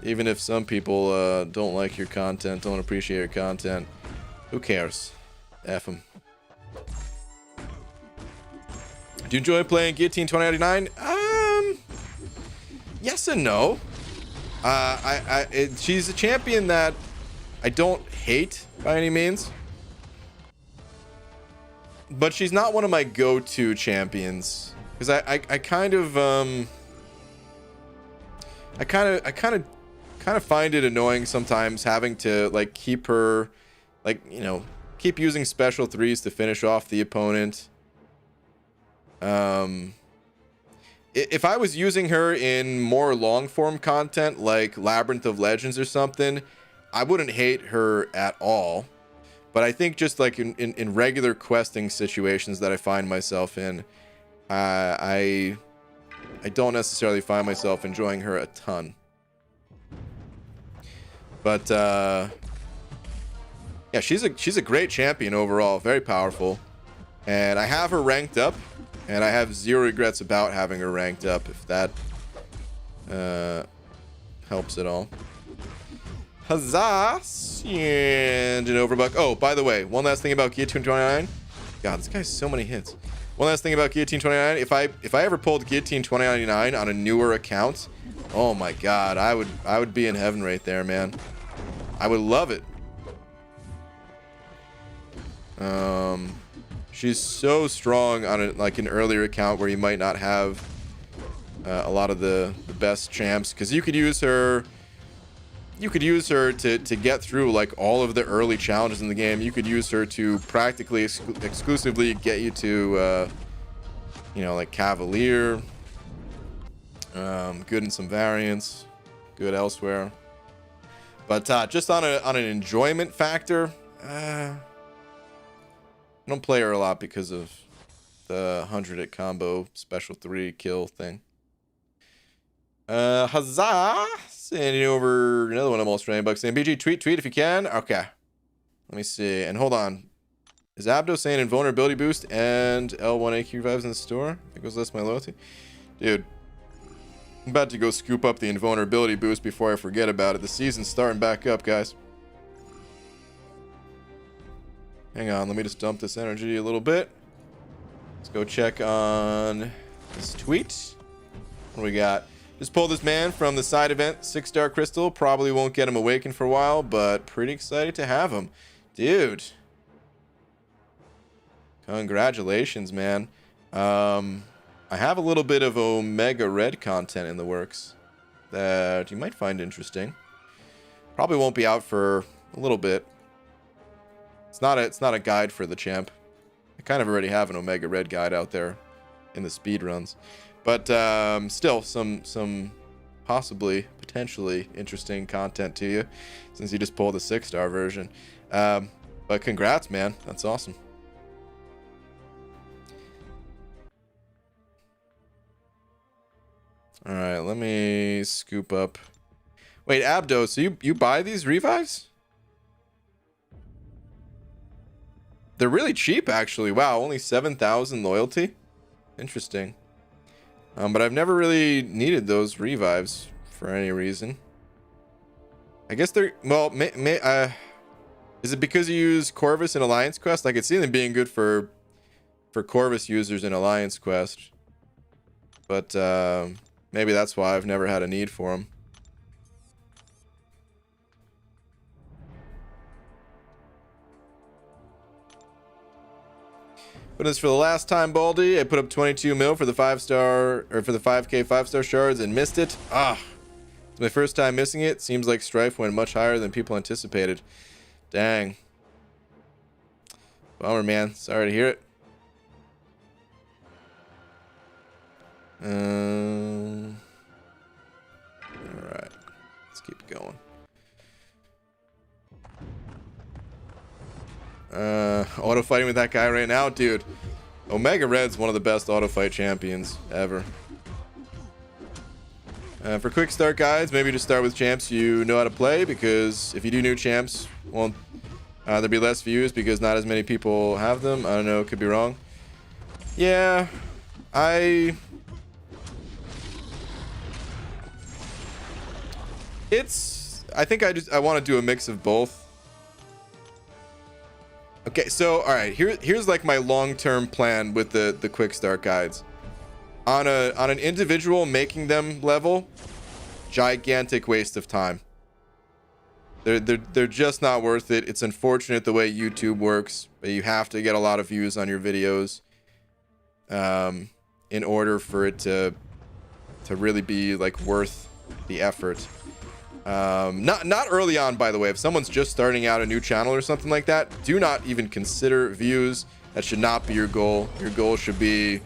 even if some people don't like your content, don't appreciate your content, who cares? F them. Do you enjoy playing Guillotine 2099? Yes and no. She's a champion that I don't hate by any means. but she's not one of my go-to champions because I kind of find it annoying sometimes having to like keep her, like, you know, keep using special threes to finish off the opponent. If I was using her in more long form content like Labyrinth of Legends or something, I wouldn't hate her at all. But I think just like in regular questing situations that I find myself in, I don't necessarily find myself enjoying her a ton. But yeah, she's a great champion overall, very powerful. And I have her ranked up, and I have zero regrets about having her ranked up, if that helps at all. Huzzah! And an overbuck. Oh, by the way, one last thing about Guillotine 29. God, this guy has so many hits. One last thing about Guillotine 29. If I ever pulled Guillotine 2099 on a newer account, oh my God, I would be in heaven right there, man. I would love it. She's so strong on an earlier account where you might not have a lot of the best champs, because you could use her to get through like all of the early challenges in the game. You could use her to practically exclusively get you to you know, like Cavalier, good in some variants, good elsewhere. But just on an enjoyment factor, I don't play her a lot because of the 100-hit combo special 3 kill thing. Huzzah! Sending over another one of most running bucks saying, BG, tweet if you can. Okay. Let me see. And hold on. Is Abdo saying invulnerability boost and L1 AQ revives in the store? That goes less my loyalty. Dude. I'm about to go scoop up the invulnerability boost before I forget about it. The season's starting back up, guys. Hang on, let me just dump this energy a little bit. Let's go check on this tweet. What do we got? Just pulled this man from the side event, 6-star crystal. Probably won't get him awakened for a while, but pretty excited to have him. Dude. Congratulations, man. I have a little bit of Omega Red content in the works that you might find interesting. Probably won't be out for a little bit. It's not a guide for the champ. I kind of already have an Omega Red guide out there in the speed runs. But still, some possibly, potentially interesting content to you, since you just pulled the 6-star version. But congrats, man. That's awesome. All right, let me scoop up. Wait, Abdo, so you buy these revives? They're really cheap, actually. Wow, only 7,000 loyalty. Interesting. But I've never really needed those revives for any reason. I guess they're... Well, is it because you use Corvus in Alliance Quest? I could see them being good for Corvus users in Alliance Quest. But maybe that's why I've never had a need for them. But as for the last time, Baldy, I put up 22 mil for the 5-star, or for the 5k 5-star shards and missed it. Ah, it's my first time missing it. Seems like Strife went much higher than people anticipated. Dang. Bummer, man. Sorry to hear it. Alright. Let's keep it going. Auto fighting with that guy right now, dude. Omega Red's one of the best auto fight champions ever. For quick start guides, maybe just start with champs you know how to play, because if you do new champs, won't there'll be less views because not as many people have them. I don't know, could be wrong. Yeah, I think I want to do a mix of both. Okay, so all right, here's like my long-term plan with the quick start guides. On an individual making them level, gigantic waste of time. They're just not worth it. It's unfortunate the way YouTube works, but you have to get a lot of views on your videos in order for it to really be like worth the effort. Not early on, by the way. If someone's just starting out a new channel or something like that, do not even consider views. That should not be your goal. Your goal should be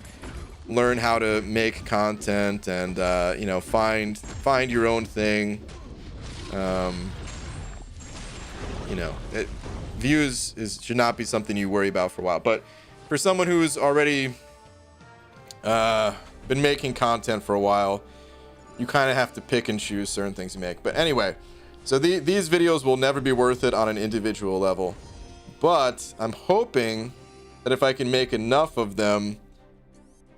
learn how to make content and you know, find your own thing. You know, views should not be something you worry about for a while. But for someone who's already been making content for a while, you kind of have to pick and choose certain things you make. But anyway, so these videos will never be worth it on an individual level. But I'm hoping that if I can make enough of them,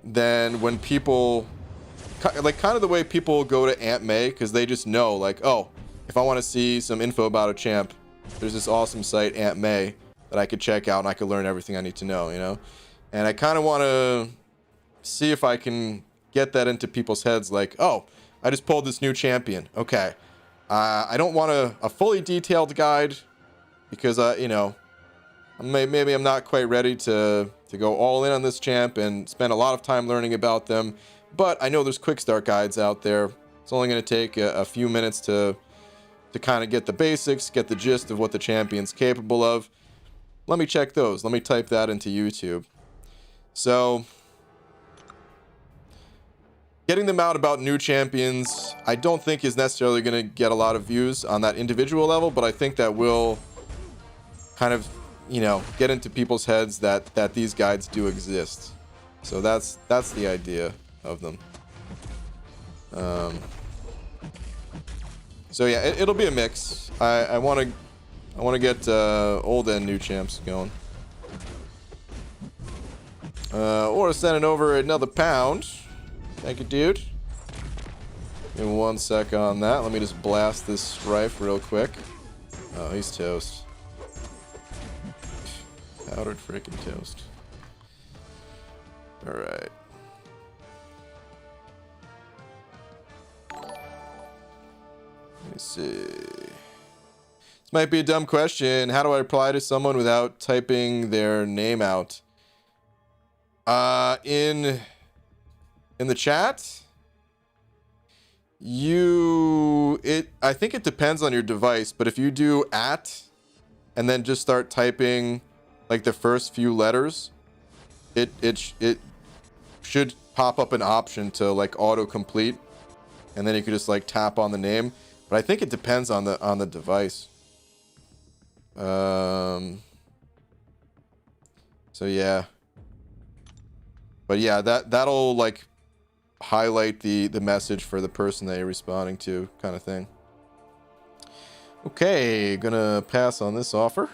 then when people, like kind of the way people go to Aunt May, because they just know, like, oh, if I want to see some info about a champ, there's this awesome site, Aunt May, that I could check out and I could learn everything I need to know, you know? And I kind of want to see if I can get that into people's heads, like, oh, I just pulled this new champion. Okay. I don't want a fully detailed guide because, you know, maybe I'm not quite ready to go all in on this champ and spend a lot of time learning about them. But I know there's quick start guides out there. It's only going to take a few minutes to kind of get the basics, get the gist of what the champion's capable of. Let me check those. Let me type that into YouTube. So, getting them out about new champions, I don't think is necessarily going to get a lot of views on that individual level, but I think that will kind of, you know, get into people's heads that these guides do exist. So that's the idea of them. So yeah, it'll be a mix. I want to get old and new champs going. Or sending over another pound. Thank you, dude. Give me 1 sec on that. Let me just blast this rife real quick. Oh, he's toast. Powdered freaking toast. All right. Let me see. This might be a dumb question. How do I reply to someone without typing their name out? In the chat? I think it depends on your device, but if you do @ and then just start typing like the first few letters, it should pop up an option to like autocomplete, and then you could just like tap on the name. But I think it depends on the device. So yeah. But yeah, that'll like highlight the message for the person that you're responding to, kind of thing. Okay, gonna pass on this offer.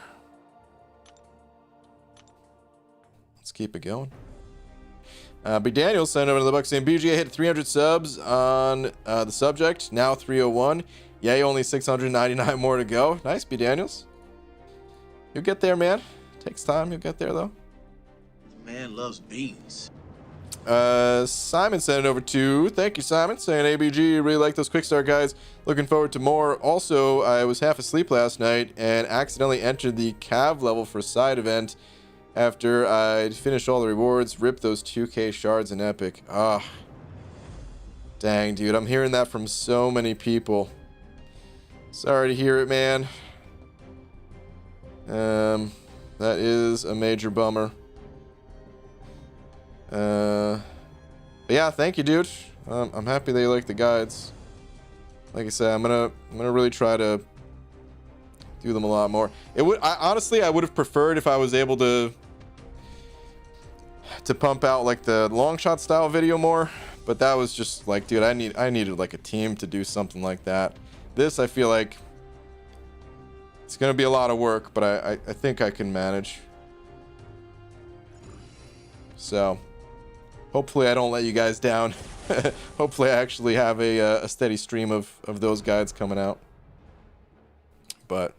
Let's keep it going. B. Daniel sent over the bucks saying BGA hit 300 subs on the subject, now 301. Yay, only 699 more to go. Nice, B. Daniels. You'll get there, man. Takes time. You'll get there, though. The man loves beans. Simon sent it over to. Thank you, Simon. Saying ABG, really like those quick start guys. Looking forward to more. Also, I was half asleep last night and accidentally entered the Cav level for side event after I'd finished all the rewards. Ripped those 2K shards in Epic. Ah. Dang, dude. I'm hearing that from so many people. Sorry to hear it, man. That is a major bummer. But yeah, thank you, dude. I'm happy that you like the guides. Like I said, I'm gonna really try to do them a lot more. Honestly, I would have preferred if I was able to pump out like the long shot style video more, but that was just like, dude, I needed like a team to do something like that. This, I feel like it's gonna be a lot of work, but I think I can manage. So hopefully I don't let you guys down. Hopefully I actually have a steady stream of those guides coming out. But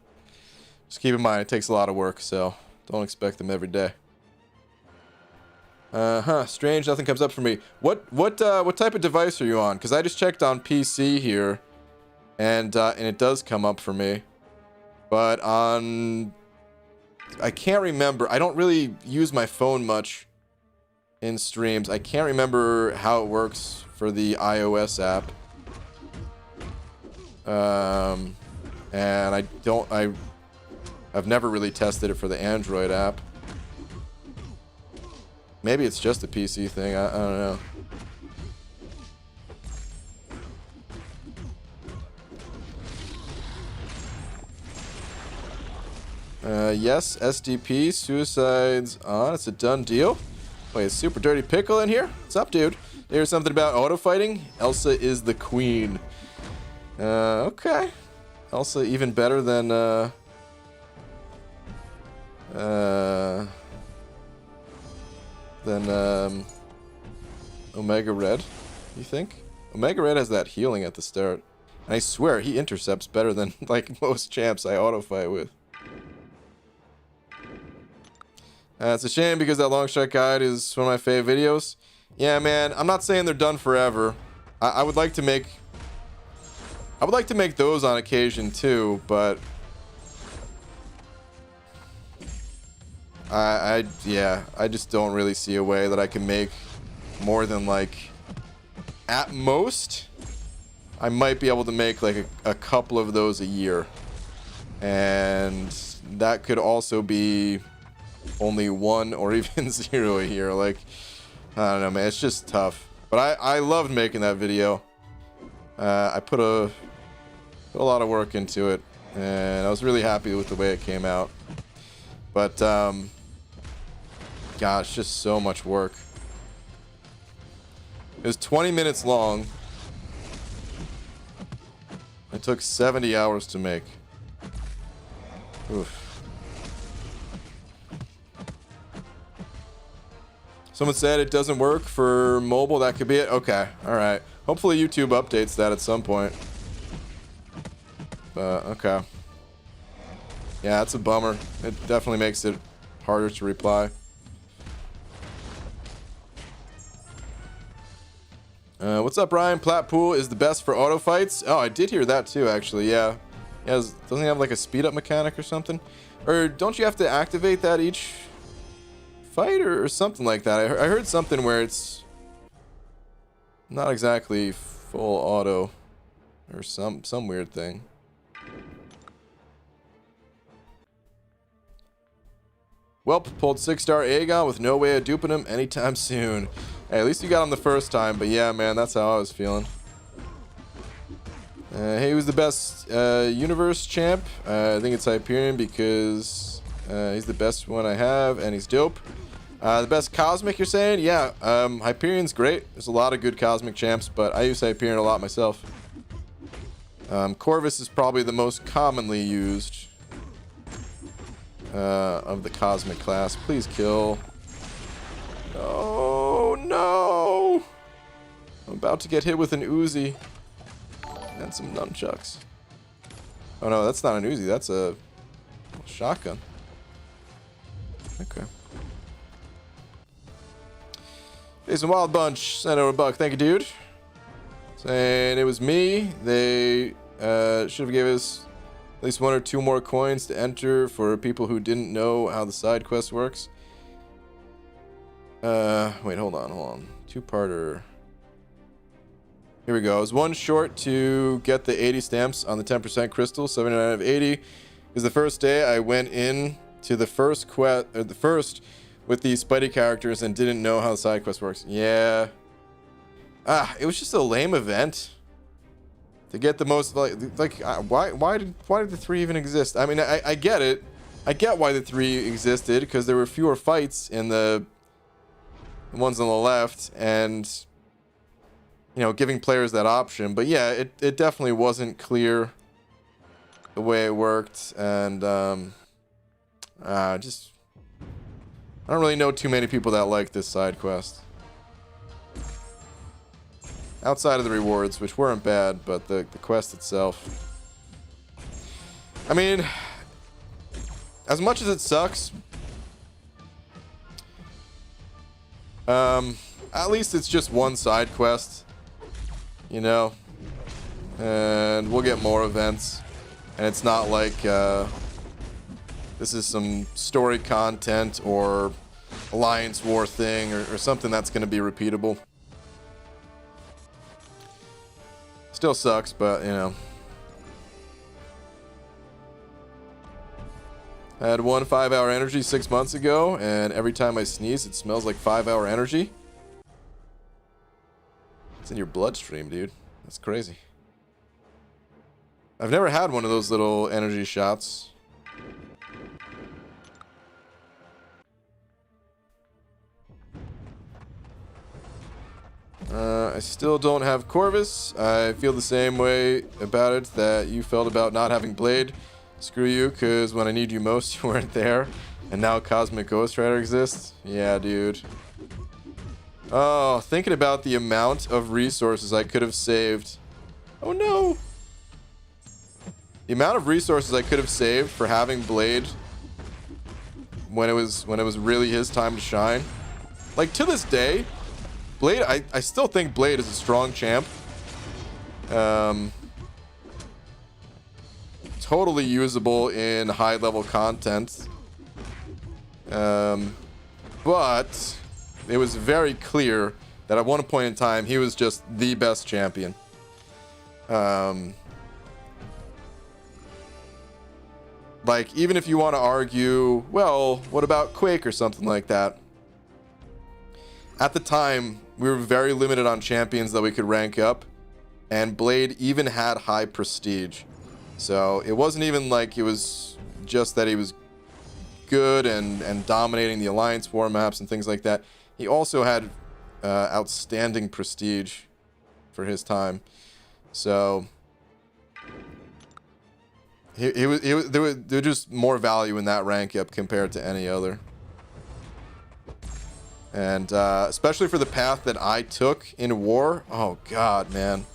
just keep in mind, it takes a lot of work, so don't expect them every day. Strange, nothing comes up for me. What type of device are you on? Because I just checked on PC here, and it does come up for me. But on... I can't remember. I don't really use my phone much in streams. I can't remember how it works for the iOS app. And I've never really tested it for the Android app. Maybe it's just a PC thing. I don't know. Yes, SDP, suicides on. It's a done deal. Wait, is Super Dirty Pickle in here? What's up, dude? There's something about auto fighting. Elsa is the queen. Okay. Elsa even better than, Omega Red, you think? Omega Red has that healing at the start. And I swear, he intercepts better than, like, most champs I auto fight with. It's a shame because that long shot guide is one of my favorite videos. Yeah, man, I'm not saying they're done forever. I would like to make those on occasion too, but I just don't really see a way that I can make more than, like, at most I might be able to make like a couple of those a year, and that could also be only 1 or even 0 a year. Like, I don't know, man, it's just tough. But I loved making that video. I put a lot of work into it, and I was really happy with the way it came out. But gosh, just so much work. It was 20 minutes long. It took 70 hours to make. Oof. Someone said it doesn't work for mobile. That could be it. Okay. All right. Hopefully YouTube updates that at some point. Okay. Yeah, that's a bummer. It definitely makes it harder to reply. What's up, Ryan? Platpool is the best for auto fights. Oh, I did hear that too, actually. Yeah. Doesn't he have like a speed up mechanic or something? Or don't you have to activate that each fight or something like that? I heard something where it's not exactly full auto or some weird thing. Welp pulled 6-star Aegon with no way of duping him anytime soon. Hey, at least you got him the first time, but yeah, man, that's how I was feeling. Hey, who's the best universe champ? I think it's Hyperion because he's the best one I have, and he's dope. The best cosmic, you're saying? Yeah, Hyperion's great. There's a lot of good cosmic champs, but I use Hyperion a lot myself. Corvus is probably the most commonly used of the cosmic class. Please kill. Oh no! I'm about to get hit with an Uzi and some nunchucks. Oh no, that's not an Uzi. That's a shotgun. Okay. Jason Wild Bunch sent over a buck. Thank you, dude. Saying it was me. They should have gave us at least 1 or 2 more coins to enter for people who didn't know how the side quest works. Wait, hold on. 2-parter. Here we go. I was 1 short to get the 80 stamps on the 10% crystal, 79 out of 80. Because the first day I went in to the first quest, or the first with the Spidey characters and didn't know how the side quest works. Yeah. It was just a lame event. To get the most, why did the 3 even exist? I mean, I get it. I get why the 3 existed, because there were fewer fights in the ones on the left, and you know, giving players that option. But yeah, it definitely wasn't clear the way it worked, and I don't really know too many people that like this side quest. Outside of the rewards, which weren't bad, but the quest itself. I mean, as much as it sucks, at least it's just 1 side quest, you know, and we'll get more events, and it's not like this is some story content or Alliance War thing or something that's going to be repeatable. Still sucks, but you know. I had one 5-hour energy 6 months ago, and every time I sneeze, it smells like 5-hour energy. It's in your bloodstream, dude. That's crazy. I've never had one of those little energy shots. I still don't have Corvus. I feel the same way about it that you felt about not having Blade. Screw you, because when I need you most, you weren't there. And now Cosmic Ghost Rider exists? Yeah, dude. Oh, thinking about the amount of resources I could have saved. Oh no! The amount of resources I could have saved for having Blade when it was really his time to shine. Like, to this day, Blade, I still think Blade is a strong champ. Totally usable in high-level content. But it was very clear that at one point in time, he was just the best champion. Like, even if you want to argue, well, what about Quake or something like that? At the time, we were very limited on champions that we could rank up, and Blade even had high prestige. So it wasn't even like it was just that he was good and dominating the Alliance War maps and things like that. He also had outstanding prestige for his time. So there was just more value in that rank up compared to any other. And especially for the path that I took in war. Oh god, man.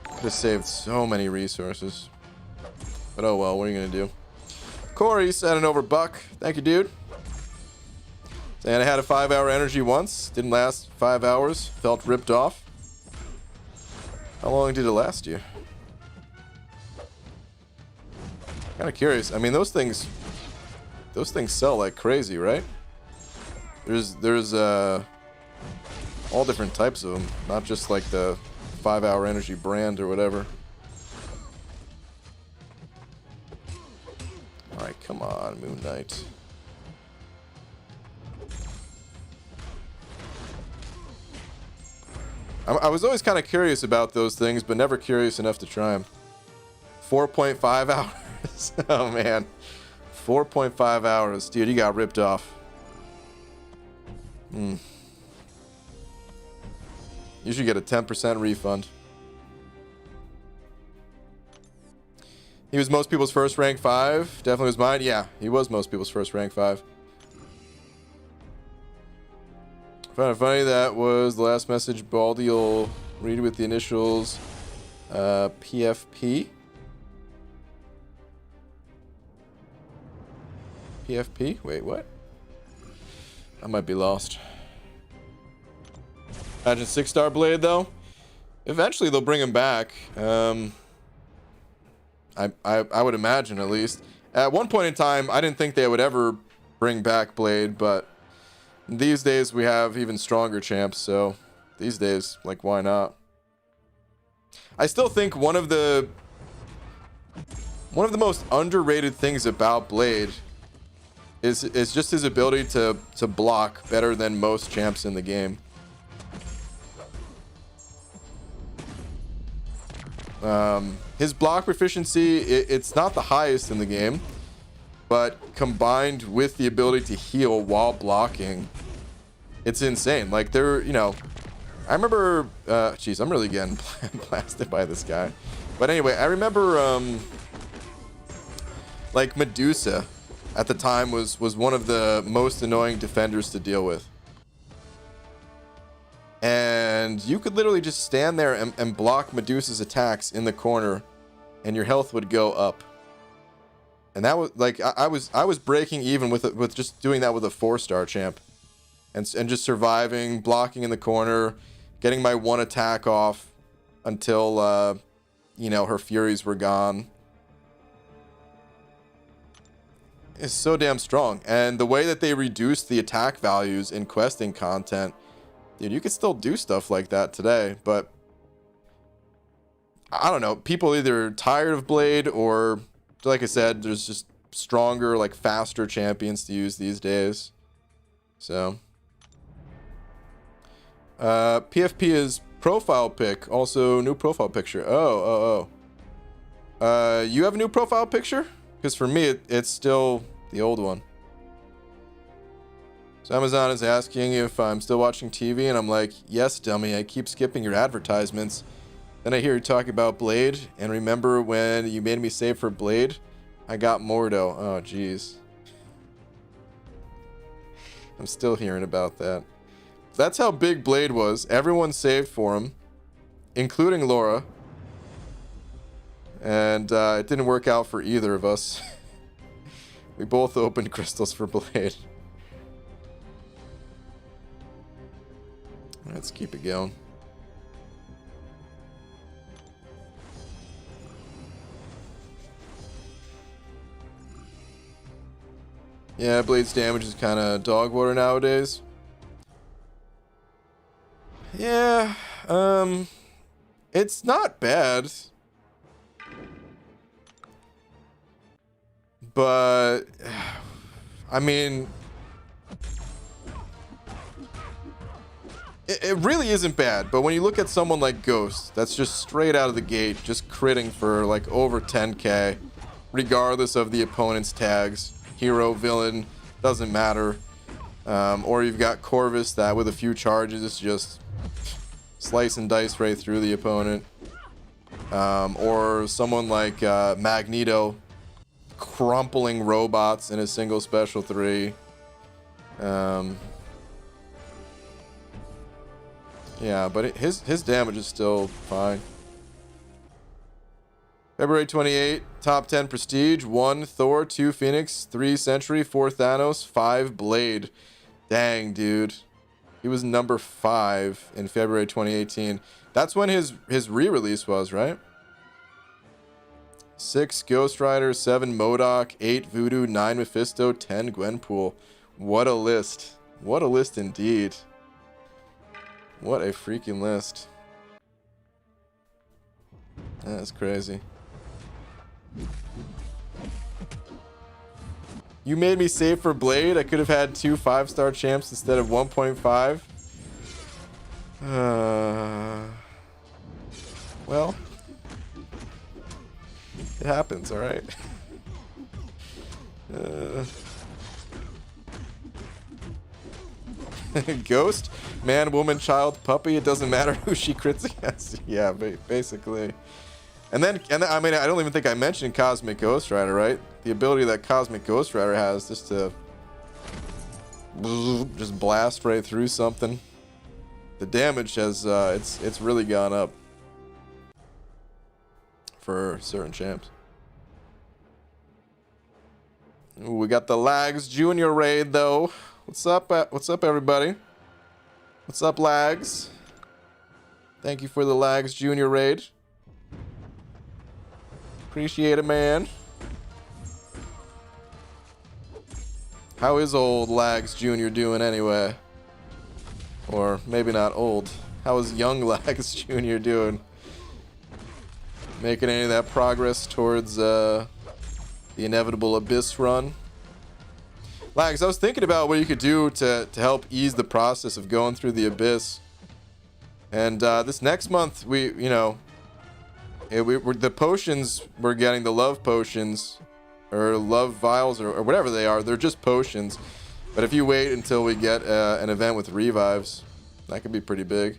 Could have saved so many resources. But oh well, what are you gonna do? Corey said an over buck. Thank you, dude. And I had a 5-hour energy once. Didn't last 5 hours. Felt ripped off. How long did it last you? Kind of curious. I mean, those things sell like crazy, right? There's all different types of them, not just like the 5-hour energy brand or whatever. All right, come on, Moon Knight. I was always kind of curious about those things, but never curious enough to try them. 4.5 hours. Oh man, 4.5 hours, dude. You got ripped off. You should get a 10% refund. He was most people's first rank 5. Definitely was mine. Yeah, he was most people's first rank 5. Found it funny that was the last message Baldy will read with the initials PFP. PFP? Wait, what? I might be lost. Imagine 6-star Blade though. Eventually they'll bring him back. I would imagine, at least. At one point in time, I didn't think they would ever bring back Blade, but these days we have even stronger champs, so these days, like, why not? I still think one of the most underrated things about Blade is just his ability to block better than most champs in the game. His block proficiency, it's not the highest in the game, but combined with the ability to heal while blocking, it's insane. Like, there, you know, I remember, jeez, I'm really getting blasted by this guy. But anyway, I remember, like, Medusa at the time was one of the most annoying defenders to deal with. And you could literally just stand there and block Medusa's attacks in the corner, and your health would go up. And that was like, I was breaking even with just doing that with a 4-star champ, and just surviving, blocking in the corner, getting my one attack off until you know, her furies were gone. is so damn strong. And the way that they reduced the attack values in questing content, dude, you could still do stuff like that today. But I don't know. People either tired of Blade or, like I said, there's just stronger, like faster champions to use these days. So PFP is profile pic, also new profile picture. You have a new profile picture? Because for me it's still the old one. So Amazon is asking if I'm still watching TV, and I'm like, yes, dummy, I keep skipping your advertisements. Then I hear you talking about Blade, and remember when you made me save for Blade? I got Mordo. Oh, jeez. I'm still hearing about that. That's how big Blade was. Everyone saved for him, including Laura. And it didn't work out for either of us. We both opened crystals for Blade. Let's keep it going. Yeah, Blade's damage is kind of dog water nowadays. Yeah, it's not bad. But, I mean, it really isn't bad. But when you look at someone like Ghost, that's just straight out of the gate, just critting for like over 10k, regardless of the opponent's tags. Hero, villain, doesn't matter. Or you've got Corvus that with a few charges is just slice and dice right through the opponent. Or someone like Magneto, crumpling robots in a single special 3. Yeah, but his damage is still fine. February 28, top 10 Prestige, 1 Thor, 2 Phoenix, 3 Sentry, 4 Thanos, 5 Blade. Dang, dude. He was number 5 in February 2018. That's when his re-release was, right? 6 Ghost Rider, 7 MODOK, 8 Voodoo, 9 Mephisto, 10 Gwenpool. What a list. What a list indeed. What a freaking list. That's crazy. You made me save for Blade. I could have had 2 5-star champs instead of 1.5. Well, it happens, all right. Ghost, man, woman, child, puppy. It doesn't matter who she crits against. Yeah, basically. And then I mean, I don't even think I mentioned Cosmic Ghost Rider, right? The ability that Cosmic Ghost Rider has just to just blast right through something. The damage has it's really gone up for certain champs. Ooh, we got the Lags Junior raid though. What's up? What's up, everybody? What's up, Lags? Thank you for the Lags Junior raid. Appreciate it, man. How is old Lags Jr. doing anyway? Or maybe not old. How is young Lags Jr. doing? Making any of that progress towards the inevitable Abyss run? Lags, I was thinking about what you could do to help ease the process of going through the Abyss. And this next month, the potions we're getting, the love potions, or love vials, or whatever they are, they're just potions. But if you wait until we get an event with revives, that could be pretty big.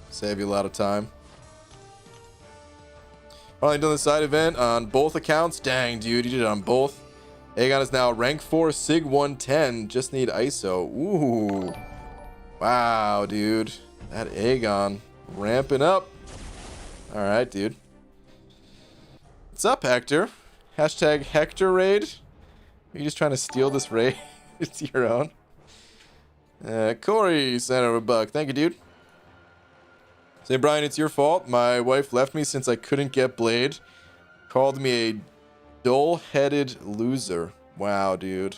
Save you a lot of time. Finally done the side event on both accounts. Dang, dude, you did it on both. Aegon is now rank 4, Sig 110. Just need ISO. Ooh. Wow, dude. That Aegon ramping up. All right, dude. What's up, Hector? Hashtag Hector raid. Are you just trying to steal this raid to your own? Corey sent over a buck. Thank you, dude. Say, Brian, it's your fault. My wife left me since I couldn't get Blade. Called me a dull-headed loser. Wow, dude.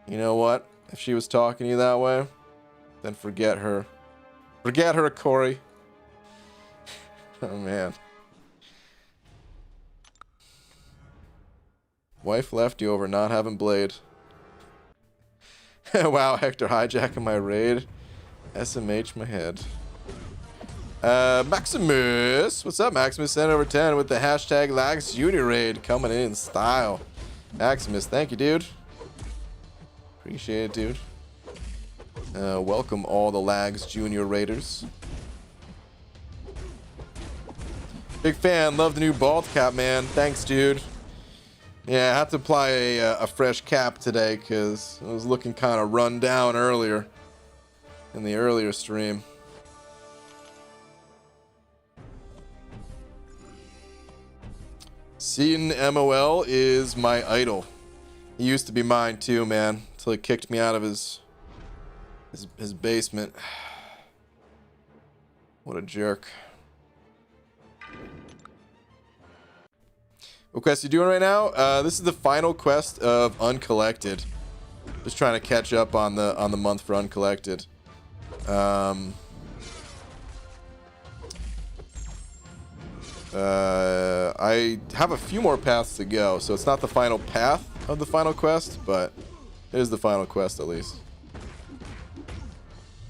You know what? If she was talking to you that way, then forget her. Forget her, Corey. Oh, man. Wife left you over not having Blade. Wow, Hector hijacking my raid. SMH my head. Maximus. What's up, Maximus? 10 over 10 with the hashtag Lags Junior raid coming in style. Maximus, thank you, dude. Appreciate it, dude. Welcome all the Lags Junior raiders. Big fan. Love the new bald cap, man. Thanks, dude. Yeah, I had to apply a fresh cap today because I was looking kind of run down earlier in the earlier stream. Seaton MOL is my idol. He used to be mine too, man, until he kicked me out of his basement. What a jerk. What quest you doing right now? This is the final quest of Uncollected. Just trying to catch up on the month for Uncollected. I have a few more paths to go, so it's not the final path of the final quest, but it is the final quest at least.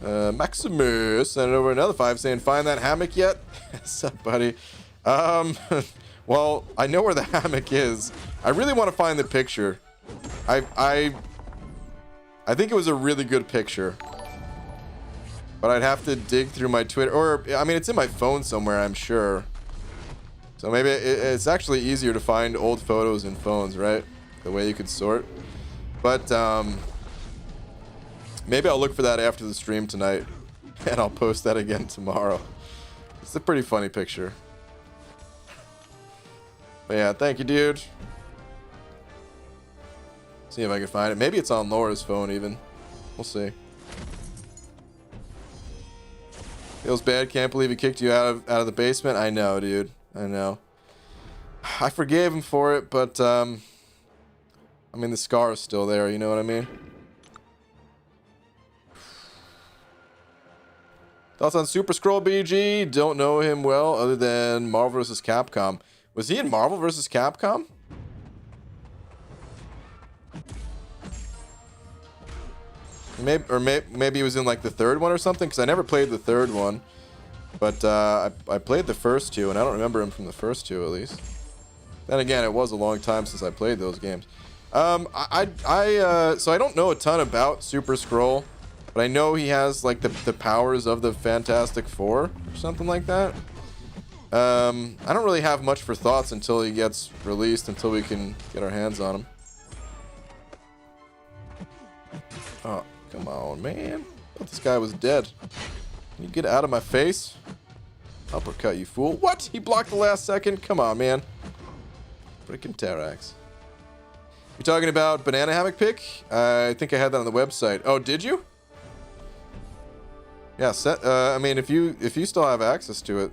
Maximus sent over another 5 saying, find that hammock yet? What's up, buddy? Well, I know where the hammock is. I really want to find the picture. I think it was a really good picture. But I'd have to dig through my Twitter. Or, I mean, it's in my phone somewhere, I'm sure. So maybe it's actually easier to find old photos in phones, right? The way you could sort. But, maybe I'll look for that after the stream tonight. And I'll post that again tomorrow. It's a pretty funny picture. But yeah, thank you, dude. See if I can find it. Maybe it's on Laura's phone even. We'll see. Feels bad. Can't believe he kicked you out of the basement. I know, dude. I know. I forgave him for it, but I mean the scar is still there. You know what I mean? Thoughts on Super Scroll BG? Don't know him well, other than Marvel vs. Capcom. Was he in Marvel vs. Capcom? Maybe he was in like the third one or something, because I never played the third one. But I played the first two, and I don't remember him from the first two at least. Then again, it was a long time since I played those games. So I don't know a ton about Super Scroll, but I know he has like the powers of the Fantastic Four or something like that. I don't really have much for thoughts until he gets released, until we can get our hands on him. Oh, come on, man. I thought this guy was dead. Can you get out of my face? Uppercut, you fool. What? He blocked the last second? Come on, man. Freaking Terax. You talking about banana hammock pick? I think I had that on the website. Oh, did you? Yeah, I mean, if you still have access to it,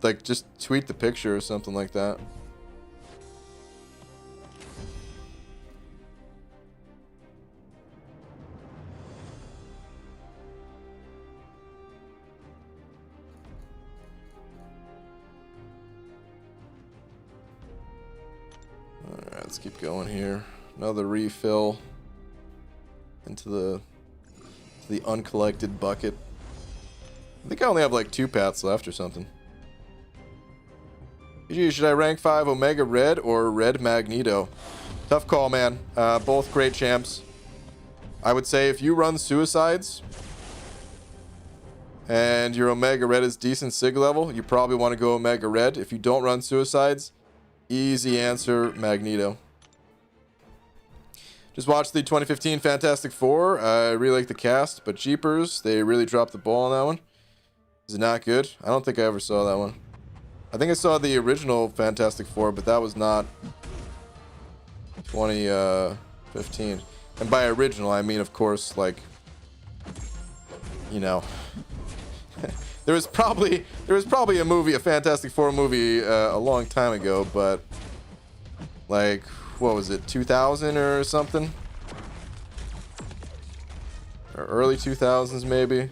like, just tweet the picture or something like that. Alright, let's keep going here. Another refill into the uncollected bucket. I think I only have like 2 paths left or something. Should I rank 5 Omega Red or Red Magneto? Tough call, man. Both great champs. I would say if you run Suicides and your Omega Red is decent Sig level, you probably want to go Omega Red. If you don't run Suicides, easy answer, Magneto. Just watched the 2015 Fantastic Four. I really like the cast, but Jeepers, they really dropped the ball on that one. Is it not good? I don't think I ever saw that one. I think I saw the original Fantastic Four, but that was not 2015. And by original, I mean, of course, like you know, there was probably a movie, a Fantastic Four movie, a long time ago, but like, what was it, 2000 or something, or early 2000s maybe.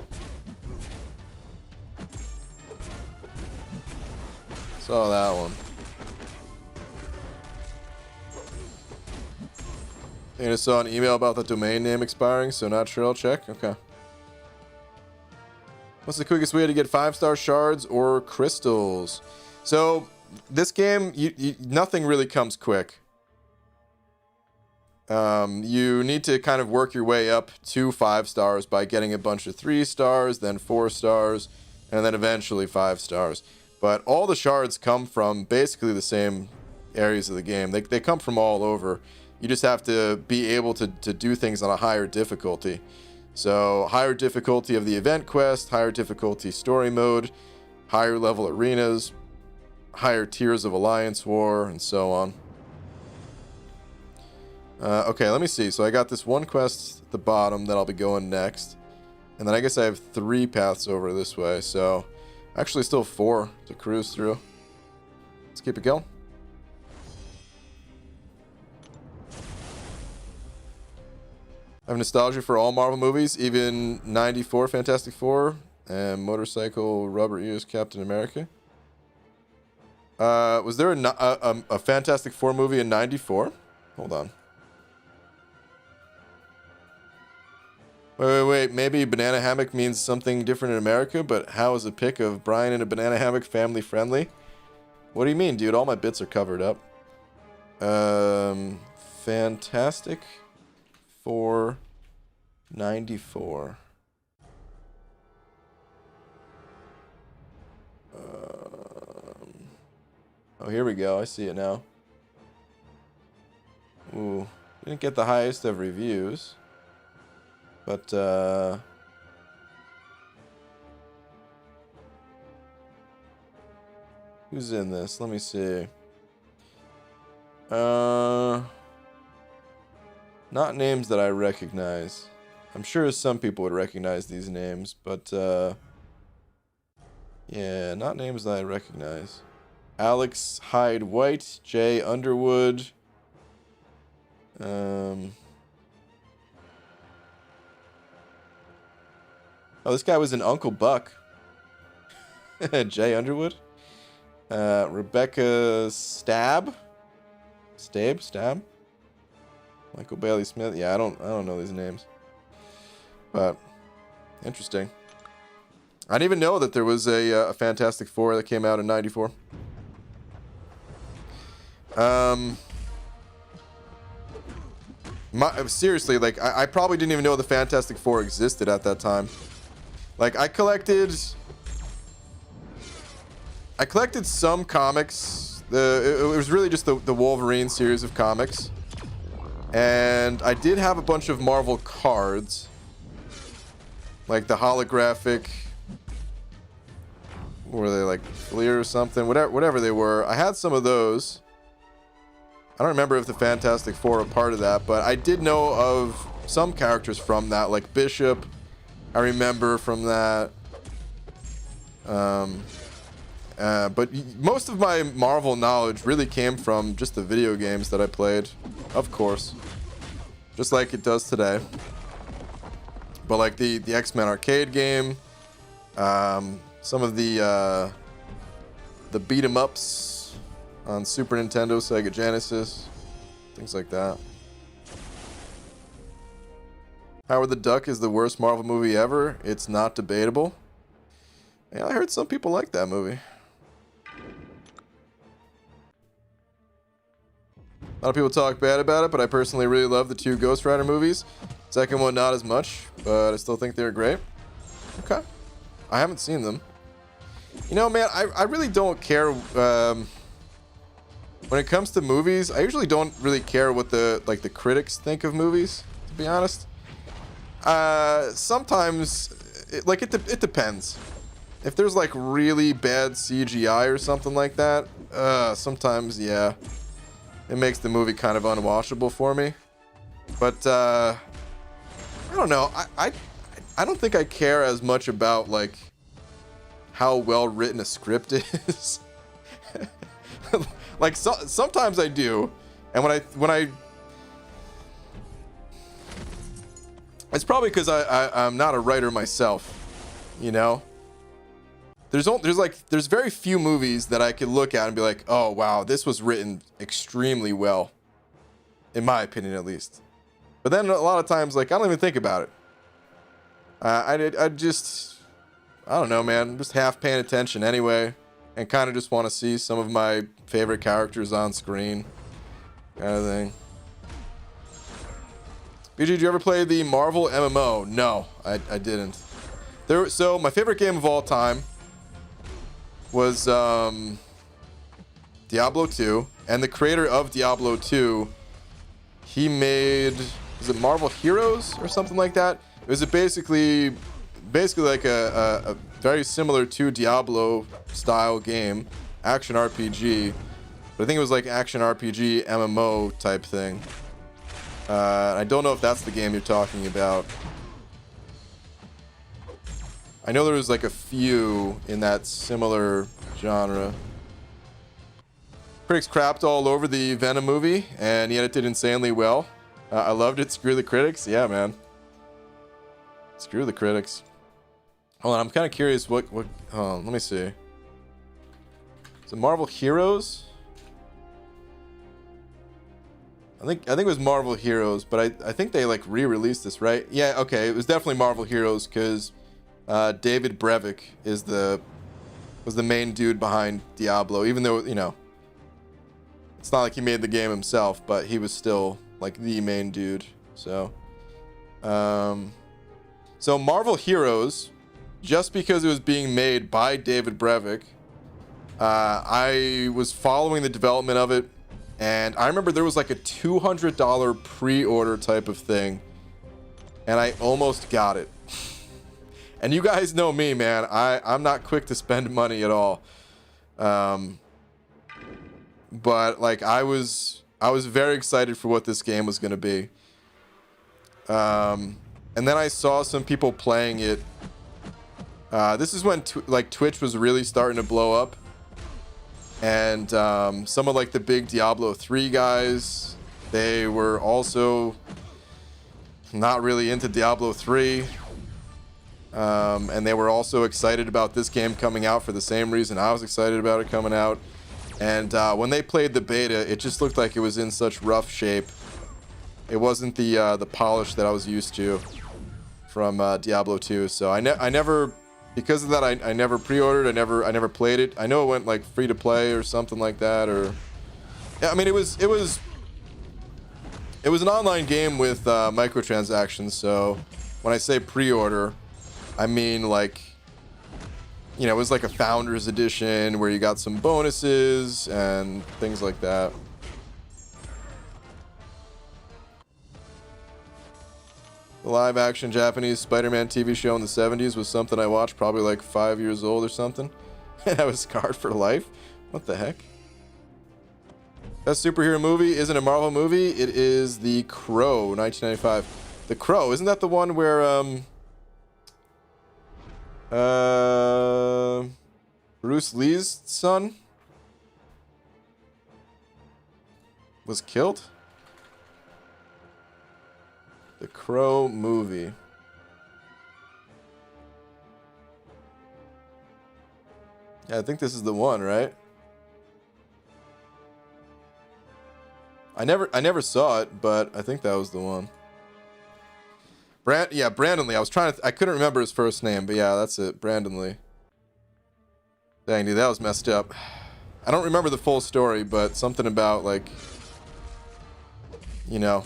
Saw that one. And I saw an email about the domain name expiring, so not sure. I'll check. Okay. What's the quickest way to get 5-star shards or crystals? So this game, nothing really comes quick. You need to kind of work your way up to 5 stars by getting a bunch of 3 stars, then 4 stars, and then eventually 5 stars. But all the shards come from basically the same areas of the game. They come from all over. You just have to be able to do things on a higher difficulty. So higher difficulty of the event quest, higher difficulty story mode, higher level arenas, higher tiers of Alliance War, and so on. Okay, let me see. So I got this one quest at the bottom that I'll be going next. And then I guess I have 3 paths over this way. So actually still 4 to cruise through. Let's keep it going. I have nostalgia for all Marvel movies, even 94 Fantastic Four and Motorcycle Rubber Ears Captain America. Was there a Fantastic Four movie in 94? Hold on. Wait. Maybe banana hammock means something different in America, but how is a pic of Brian in a banana hammock family friendly? What do you mean, dude? All my bits are covered up. Fantastic Four 94. Oh, here we go. I see it now. Ooh, didn't get the highest of reviews. But, who's in this? Let me see. Not names that I recognize. I'm sure some people would recognize these names, but, yeah, not names that I recognize. Alex Hyde White, Jay Underwood, oh, this guy was in Uncle Buck. Jay Underwood. Rebecca Stab. Michael Bailey Smith. Yeah, I don't know these names. But interesting. I didn't even know that there was a Fantastic Four that came out in 94. Seriously, like, I probably didn't even know the Fantastic Four existed at that time. Like, I collected some comics. It was really just the Wolverine series of comics. And I did have a bunch of Marvel cards. Like the holographic... What were they, like, Fleer or something? Whatever they were. I had some of those. I don't remember if the Fantastic Four were part of that, but I did know of some characters from that, like Bishop. I remember from that. But most of my Marvel knowledge really came from just the video games that I played, of course. Just like it does today. But like the X-Men arcade game, some of the beat 'em ups on Super Nintendo, Sega Genesis, things like that. Howard the Duck is the worst Marvel movie ever. It's not debatable. Yeah, I heard some people like that movie. A lot of people talk bad about it, but I personally really love the 2 Ghost Rider movies. Second one, not as much, but I still think they're great. Okay. I haven't seen them. You know, man, I really don't care. When it comes to movies, I usually don't really care what the critics think of movies, to be honest. Sometimes, it depends. If there's like really bad CGI or something like that, sometimes, yeah, it makes the movie kind of unwatchable for me. But I don't know. I don't think I care as much about like how well written a script is. Like sometimes I do, and when I it's probably because I'm not a writer myself, you know. There's very few movies that I could look at and be like, oh wow, this was written extremely well, in my opinion at least. But then a lot of times, like, I don't even think about it. I don't know, man. I'm just half paying attention anyway, and kind of just want to see some of my favorite characters on screen, kind of thing. BG, did you ever play the Marvel MMO? No, I didn't. So my favorite game of all time was Diablo 2, and the creator of Diablo 2, he made, is it Marvel Heroes or something like that? It was basically like a very similar to Diablo style game, action RPG, but I think it was like action RPG MMO type thing. I don't know if that's the game you're talking about. I know there was like a few in that similar genre. Critics crapped all over the Venom movie, and yet it did insanely well. I loved it. Screw the critics. Yeah, man. Screw the critics. Hold on, I'm kind of curious what let me see. Is it Marvel Heroes? I think it was Marvel Heroes, but I think they like re-released this, right? Yeah, okay, it was definitely Marvel Heroes because David Brevik was the main dude behind Diablo, even though, you know, it's not like he made the game himself, but he was still like the main dude. So Marvel Heroes, just because it was being made by David Brevik, I was following the development of it, and I remember there was like a $200 pre-order type of thing, and I almost got it. And you guys know me, man. I'm not quick to spend money at all. But like I was very excited for what this game was going to be. And then I saw some people playing it. This is when Twitch was really starting to blow up. And some of like the big Diablo 3 guys, they were also not really into Diablo 3. And they were also excited about this game coming out for the same reason I was excited about it coming out. And when they played the beta, it just looked like it was in such rough shape. It wasn't the polish that I was used to from Diablo 2. So I never, because of that, I never pre-ordered. I never played it. I know it went like free to play or something like that. Or yeah, I mean it was an online game with microtransactions. So when I say pre-order, I mean like, you know, it was like a founder's edition where you got some bonuses and things like that. The live action Japanese Spider-Man TV show in the 70s was something I watched probably like 5 years old or something. And I was scarred for life. What the heck? Best superhero movie isn't a Marvel movie. It is The Crow, 1995. The Crow, isn't that the one where Bruce Lee's son was killed? The Crow movie. Yeah, I think this is the one, right? I never saw it, but I think that was the one. Brandon Lee. I couldn't remember his first name, but yeah, that's it. Brandon Lee. Dang, dude, that was messed up. I don't remember the full story, but something about like, you know,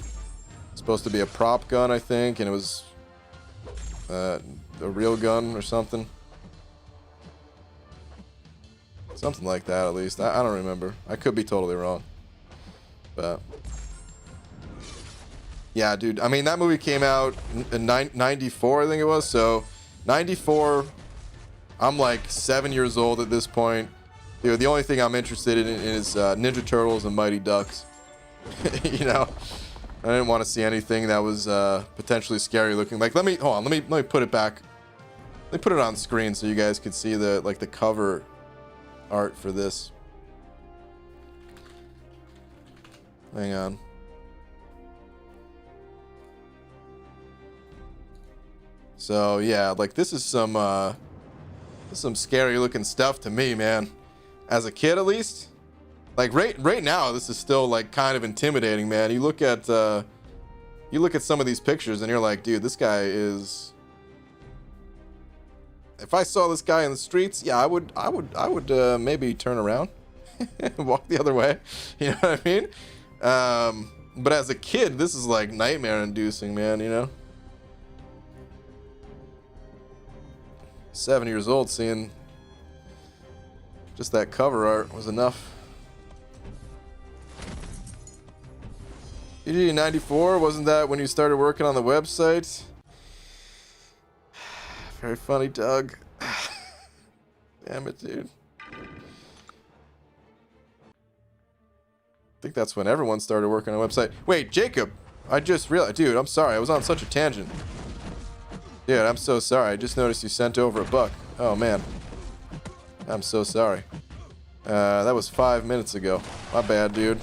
supposed to be a prop gun, I think, and it was a real gun or something. Something like that, at least. I don't remember. I could be totally wrong. But yeah, dude. I mean, that movie came out in 94, I think it was. So 94, I'm like 7 years old at this point. Dude, the only thing I'm interested in is Ninja Turtles and Mighty Ducks. You know? I didn't want to see anything that was potentially scary looking. Like, let me put it back. Let me put it on screen so you guys could see the cover art for this. Hang on. So yeah, like this is some scary looking stuff to me, man. As a kid, at least. Like right now, this is still like kind of intimidating, man. You look at some of these pictures and you're like, dude, this guy is. If I saw this guy in the streets, yeah, I would maybe turn around and walk the other way. You know what I mean? But as a kid, this is like nightmare inducing, man, you know? 7 years old, seeing just that cover art was enough. EG94, wasn't that when you started working on the website? Very funny, Doug. Damn it, dude. I think that's when everyone started working on a website. Wait, Jacob, I just realized, dude, I'm sorry. I was on such a tangent. Dude, I'm so sorry. I just noticed you sent over a buck. Oh, man. I'm so sorry. That was 5 minutes ago. My bad, dude.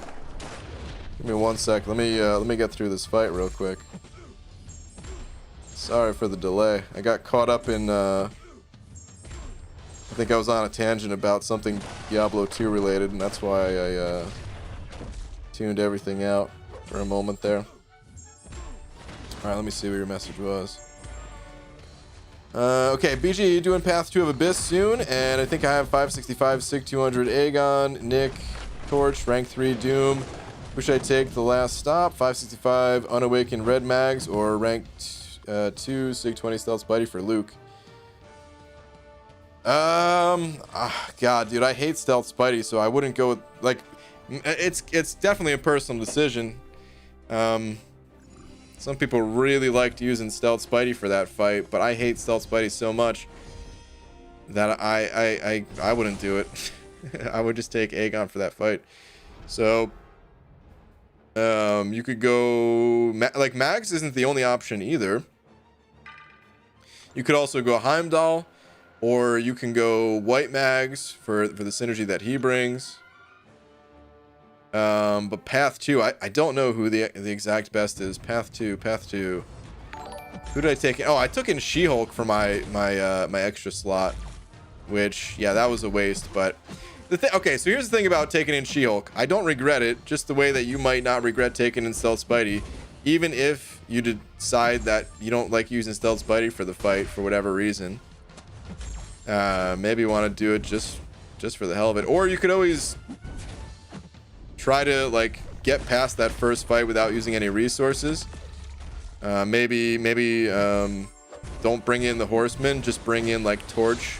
Give me 1 sec. Let me get through this fight real quick. Sorry for the delay. I got caught up in, I think I was on a tangent about something Diablo 2 related, and that's why I, tuned everything out for a moment there. Alright, let me see what your message was. Okay, BG, you doing Path 2 of Abyss soon, and I think I have 565, Sig 200, Aegon, Nick, Torch, Rank 3, Doom. Who should I take the last stop? 565, Unawakened Red Mags, or Rank 2, Sig 20, Stealth Spidey for Luke. God, dude, I hate Stealth Spidey, so I wouldn't go with, like, it's definitely a personal decision. Some people really liked using Stealth Spidey for that fight, but I hate Stealth Spidey so much that I wouldn't do it. I would just take Aegon for that fight. So, you could go, like, Mags isn't the only option either. You could also go Heimdall, or you can go White Mags for the synergy that he brings. But Path 2, I don't know who the exact best is. Path 2. Who did I take? Oh, I took in She-Hulk for my extra slot, which, yeah, that was a waste. But okay, so here's the thing about taking in She-Hulk. I don't regret it, just the way that you might not regret taking in Stealth Spidey, even if you decide that you don't like using Stealth Spidey for the fight for whatever reason. Maybe you want to do it just for the hell of it, or you could always try to, like, get past that first fight without using any resources. Maybe don't bring in the Horseman, just bring in, like, Torch,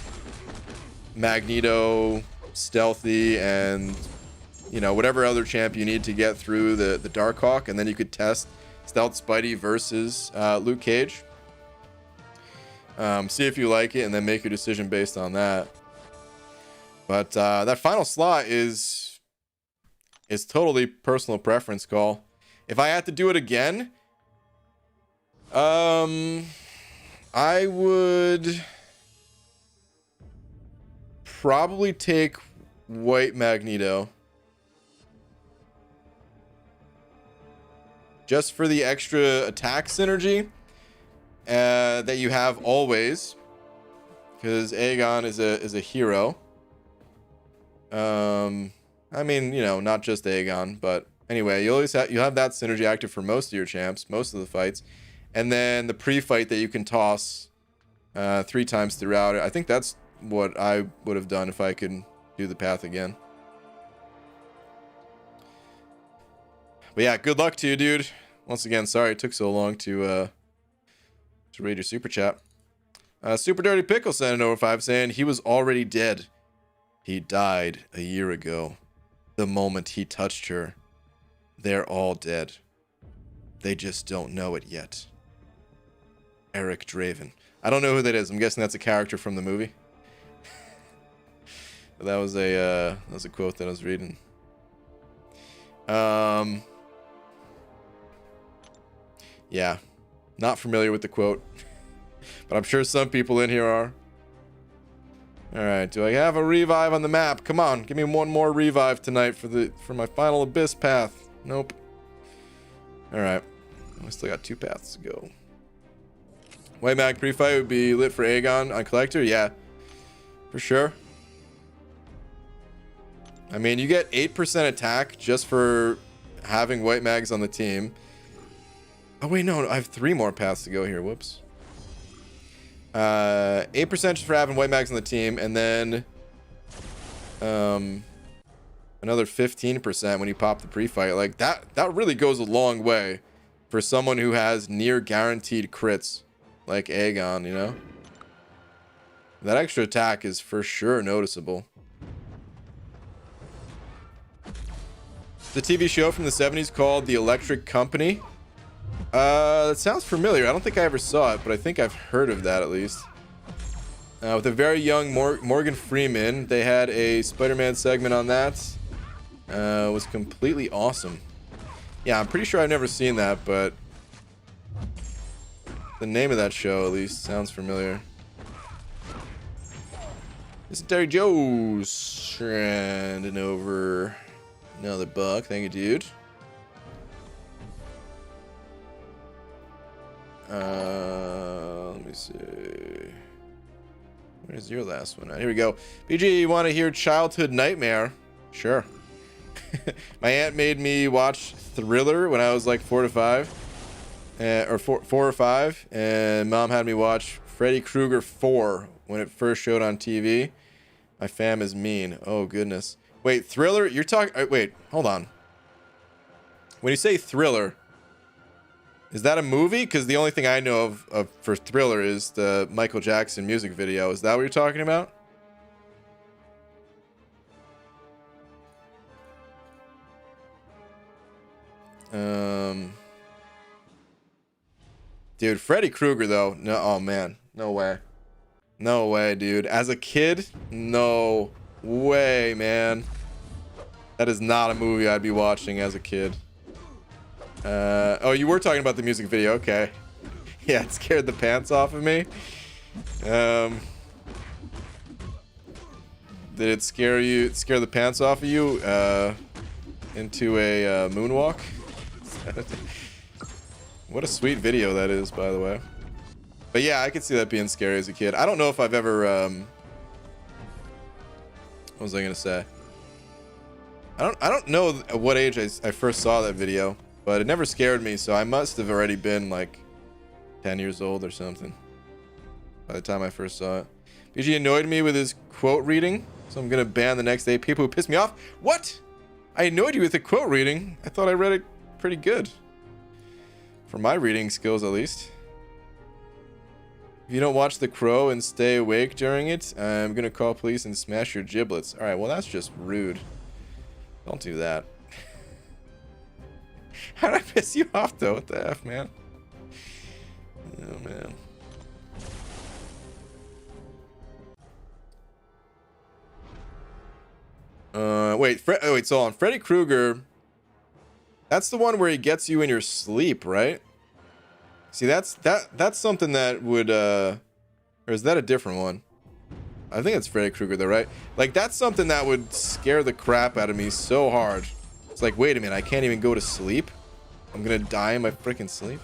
Magneto, Stealthy, and, you know, whatever other champ you need to get through the Darkhawk, and then you could test Stealth Spidey versus Luke Cage. See if you like it, and then make your decision based on that. But that final slot is totally personal preference call. If I had to do it again, I would probably take White Magneto. Just for the extra attack synergy that you have always. Because Aegon is a hero. I mean, you know, not just Aegon, but anyway, you have that synergy active for most of your champs, most of the fights, and then the pre-fight that you can toss 3 times throughout it. I think that's what I would have done if I could do the path again. But yeah, good luck to you, dude. Once again, sorry it took so long to read your super chat. Super Dirty Pickle sent an over 5 saying he was already dead. He died a year ago. The moment he touched her, they're all dead. They just don't know it yet. Eric Draven. I don't know who that is. I'm guessing that's a character from the movie. But that was a quote that I was reading. Yeah, not familiar with the quote, but I'm sure some people in here are. All right, do I have a revive on the map? Come on, give me one more revive tonight for my final abyss path. Nope. All right, I still got 2 paths to go. White mag pre-fight would be lit for Aegon on Collector. Yeah, for sure. I mean, you get 8% attack just for having white mags on the team. Oh wait, no, I have 3 more paths to go here. Whoops. 8% just for having white mags on the team, and then another 15% when you pop the pre-fight. Like that really goes a long way for someone who has near guaranteed crits like Aegon, you know? That extra attack is for sure noticeable. The TV show from the 70s called The Electric Company. That sounds familiar. I don't think I ever saw it, but I think I've heard of that at least. With a very young Morgan Freeman, they had a Spider-Man segment on that. It was completely awesome. Yeah, I'm pretty sure I've never seen that, but the name of that show at least sounds familiar. This is Terry Joe's trending over another buck. Thank you, dude. Let me see. Where's your last one? Here we go. BG, you want to hear Childhood Nightmare? Sure. My aunt made me watch Thriller when I was like 4 or 5, and mom had me watch Freddy Krueger 4 when it first showed on TV. My fam is mean. Oh goodness. Wait, Thriller? You're talking? Wait, hold on. When you say Thriller, is that a movie? Because the only thing I know of for Thriller is the Michael Jackson music video. Is that what you're talking about? Dude, Freddy Krueger though. No, oh man, no way. No way, dude. As a kid, no way, man. That is not a movie I'd be watching as a kid. Oh, you were talking about the music video. Okay. Yeah, it scared the pants off of me. Did it scare the pants off of you into a moonwalk? What a sweet video that is, by the way. But yeah, I could see that being scary as a kid. I don't know if I've ever what was I gonna say? I don't know at what age I first saw that video, but it never scared me, so I must have already been like 10 years old or something by the time I first saw it. BG annoyed me with his quote reading, so I'm gonna ban the next 8 people who pissed me off. What? I annoyed you with a quote reading? I thought I read it pretty good. For my reading skills, at least. If you don't watch The Crow and stay awake during it, I'm gonna call police and smash your giblets. Alright, well that's just rude. Don't do that. How did I piss you off though? What the F, man? Oh man. Wait, so on Freddy Krueger, that's the one where he gets you in your sleep, right? See, that's something that would or is that a different one? I think it's Freddy Krueger though, right? Like that's something that would scare the crap out of me so hard. It's like, wait a minute, I can't even go to sleep? I'm gonna die in my freaking sleep?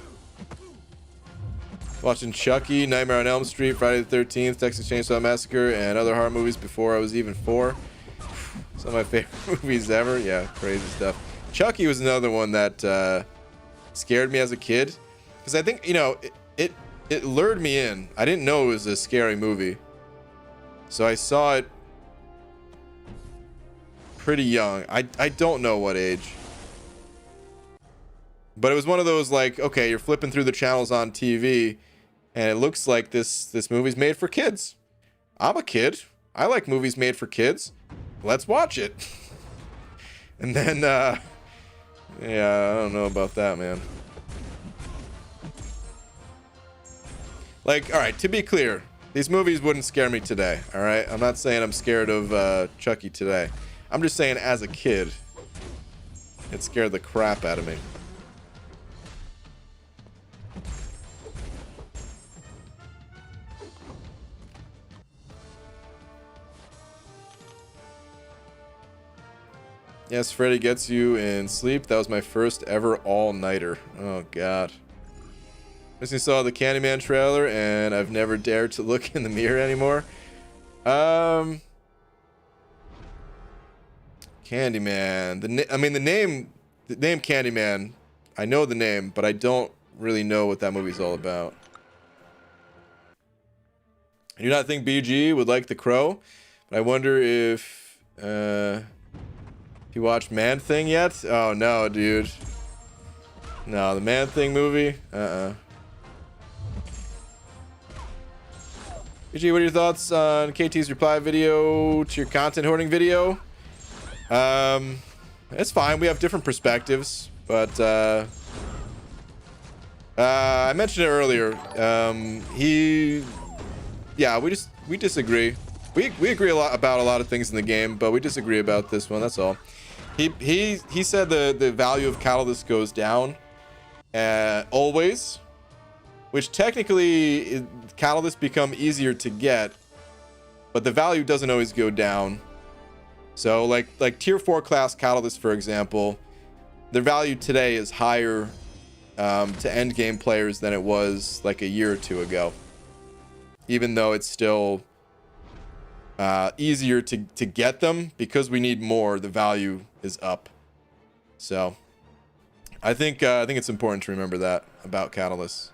Watching Chucky, Nightmare on Elm Street, Friday the 13th, Texas Chainsaw Massacre, and other horror movies before I was even 4. Some of my favorite movies ever. Yeah, crazy stuff. Chucky was another one that scared me as a kid. Because I think, you know, it lured me in. I didn't know it was a scary movie. So I saw it pretty young. I don't know what age. But it was one of those like, okay, you're flipping through the channels on TV and it looks like this movie's made for kids. I'm a kid. I like movies made for kids. Let's watch it. And then yeah, I don't know about that, man. Like, all right, to be clear, these movies wouldn't scare me today, all right? I'm not saying I'm scared of Chucky today. I'm just saying as a kid, it scared the crap out of me. Yes, Freddy gets you in sleep. That was my first ever all-nighter. Oh, God. Recently saw the Candyman trailer, and I've never dared to look in the mirror anymore. Candyman. The name Candyman, I know the name, but I don't really know what that movie's all about. I do not think BG would like The Crow, but I wonder if you watched Man Thing yet? Oh no, dude. No, the Man Thing movie? BG, what are your thoughts on KT's reply video to your content hoarding video? It's fine. We have different perspectives, but I mentioned it earlier. We disagree. We agree a lot about a lot of things in the game, but we disagree about this one. That's all. He said the value of Catalyst goes down always, which technically Catalysts become easier to get, but the value doesn't always go down. So like tier 4 class Catalyst, for example, their value today is higher to end game players than it was like a year or two ago, even though it's still easier to get them. Because we need more, the value is up. So I think it's important to remember that about Catalyst.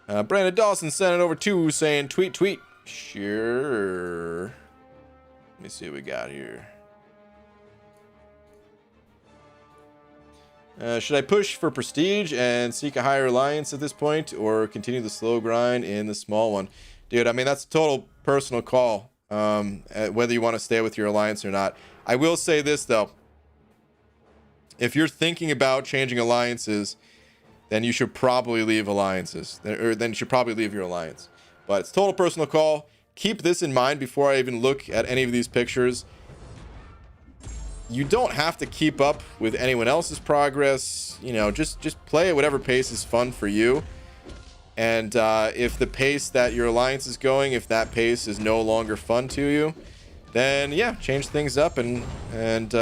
Brandon Dawson sent it over too, saying tweet. Sure. Let me see what we got here. Should I push for prestige and seek a higher alliance at this point, or continue the slow grind in the small one? Dude, I mean, that's a total personal call, whether you want to stay with your alliance or not. I will say this, though. If you're thinking about changing alliances, then you should probably leave alliances. Or then you should probably leave your alliance. But it's total personal call. Keep this in mind before I even look at any of these pictures. You don't have to keep up with anyone else's progress. You know, just play at whatever pace is fun for you. And if the pace that your alliance is going, if that pace is no longer fun to you, then yeah, change things up and find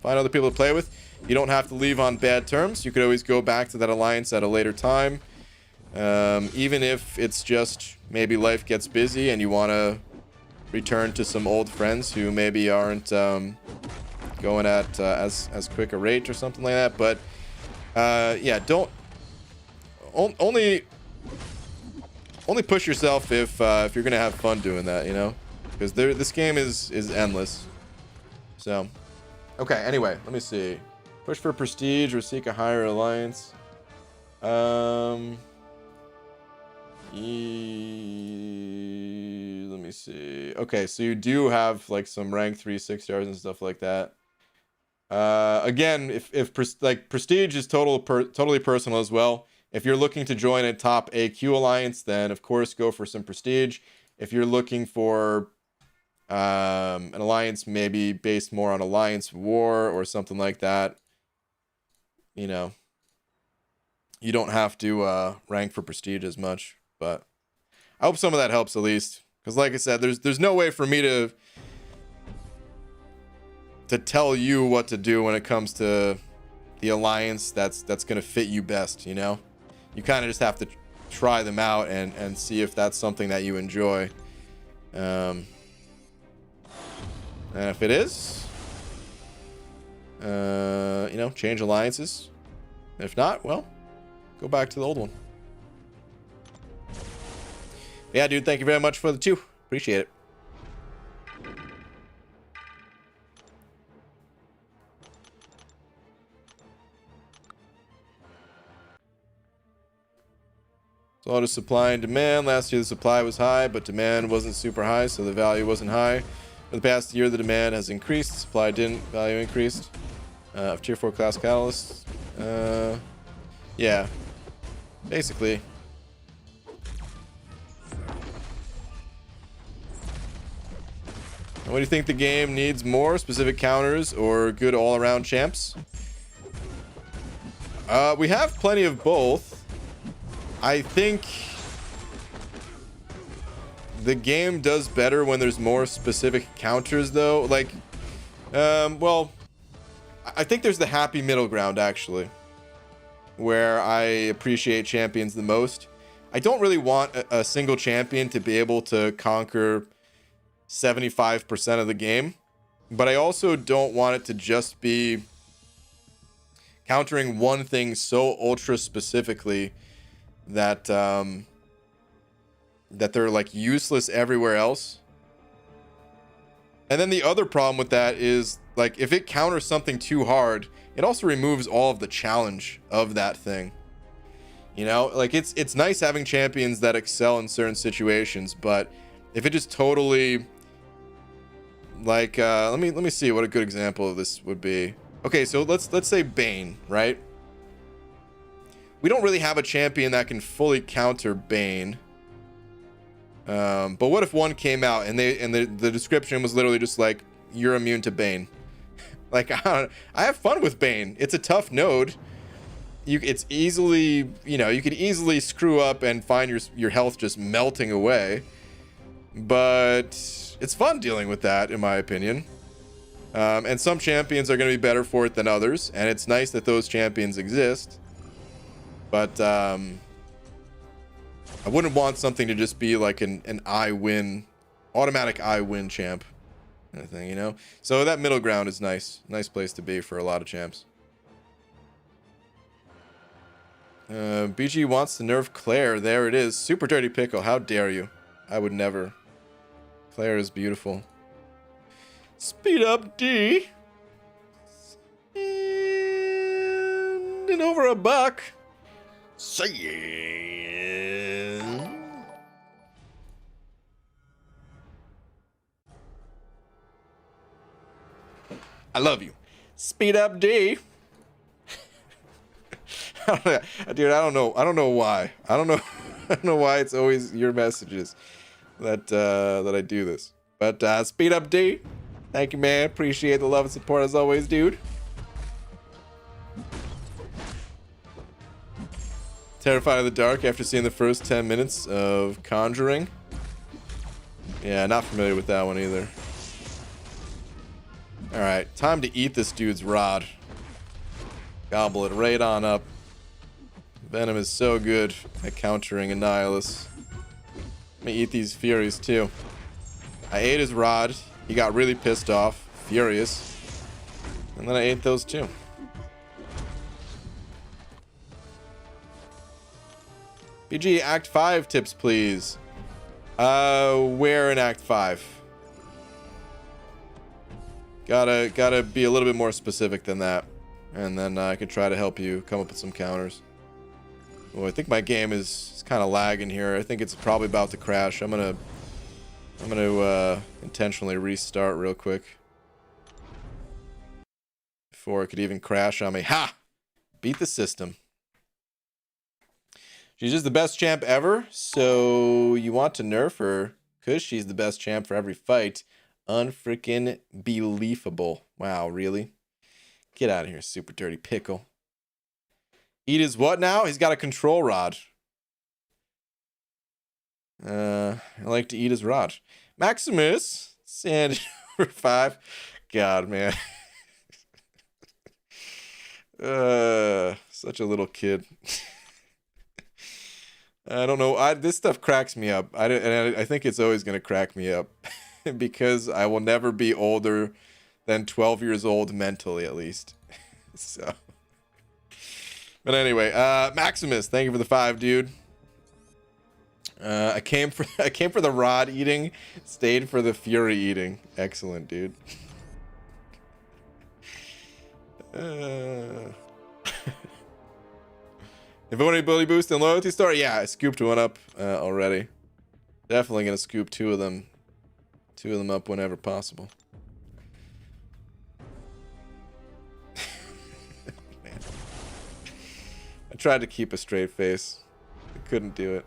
other people to play with. You don't have to leave on bad terms. You could always go back to that alliance at a later time. Even if it's just maybe life gets busy and you want to return to some old friends who maybe aren't going at as quick a rate or something like that. But yeah, don't only push yourself if you're gonna have fun doing that, you know, because this game is endless. So okay, anyway, let me see. Push for prestige or seek a higher alliance. Let me see. Okay, so you do have like some rank 3 6 stars and stuff like that. Again, if prestige is totally personal as well. If you're looking to join a top AQ alliance, then of course go for some prestige. If you're looking for an alliance maybe based more on alliance war or something like that, you know, you don't have to rank for prestige as much. But I hope some of that helps at least, because like I said, there's no way for me to tell you what to do when it comes to the alliance that's going to fit you best, you know. You kind of just have to try them out and see if that's something that you enjoy. And if it is, you know, change alliances. If not, well, go back to the old one. Yeah, dude, thank you very much for the 2. Appreciate it. So all the supply and demand. Last year the supply was high, but demand wasn't super high, so the value wasn't high. For the past year, the demand has increased. Supply didn't. Value increased. Of tier 4 class catalysts. Yeah. Basically. What do you think the game needs more? Specific counters or good all-around champs? We have plenty of both. I think the game does better when there's more specific counters, though. Like, well, I think there's the happy middle ground, actually, where I appreciate champions the most. I don't really want a single champion to be able to conquer 75% of the game, but I also don't want it to just be countering one thing so ultra specifically that that they're like useless everywhere else. And then the other problem with that is, like, if it counters something too hard, it also removes all of the challenge of that thing. You know, like, it's nice having champions that excel in certain situations, but if it just totally, like, let me see what a good example of this would be. Okay, so let's say Bane, right? We don't really have a champion that can fully counter Bane. But what if one came out and the description was literally just like, you're immune to Bane? Like, I have fun with Bane. It's a tough node. It's easily, you know, you could easily screw up and find your health just melting away. But it's fun dealing with that, in my opinion. And some champions are going to be better for it than others, and it's nice that those champions exist. But I wouldn't want something to just be like an I win, automatic I win champ kind of thing, you know? So that middle ground is nice. Nice place to be for a lot of champs. BG wants to nerf Claire. There it is. Super Dirty Pickle. How dare you? I would never. Claire is beautiful. Speed up D. And over $1. Say yeah. I love you. Speed up D. Dude, I don't know why. I don't know why it's always your messages that I do this. But speed up D. Thank you, man. Appreciate the love and support as always, dude. Terrified of the dark after seeing the first 10 minutes of Conjuring. Yeah, not familiar with that one either. Alright, time to eat this dude's rod. Gobble it right on up. Venom is so good at countering Annihilus. Let me eat these Furies too. I ate his rod. He got really pissed off, furious. And then I ate those too. BG, Act 5 tips, please. Where in Act 5? Gotta be a little bit more specific than that. And then I could try to help you come up with some counters. Oh, I think my game is kind of lagging here. I think it's probably about to crash. I'm gonna intentionally restart real quick before it could even crash on me. Ha! Beat the system. She's just the best champ ever, so you want to nerf her because she's the best champ for every fight. Unfreaking believable. Wow, really? Get out of here, Super Dirty Pickle. Eat his what now? He's got a control rod. I like to eat his rod. Maximus, sand number 5. God, man. Such a little kid. I don't know. This stuff cracks me up. I think it's always going to crack me up because I will never be older than 12 years old mentally, at least. So, but anyway, Maximus, thank you for the 5, dude. I came for the rod eating, stayed for the fury eating. Excellent, dude. If I want a ability boost and loyalty star, yeah, I scooped one up already. Definitely gonna scoop two of them up whenever possible. Man. I tried to keep a straight face. I couldn't do it.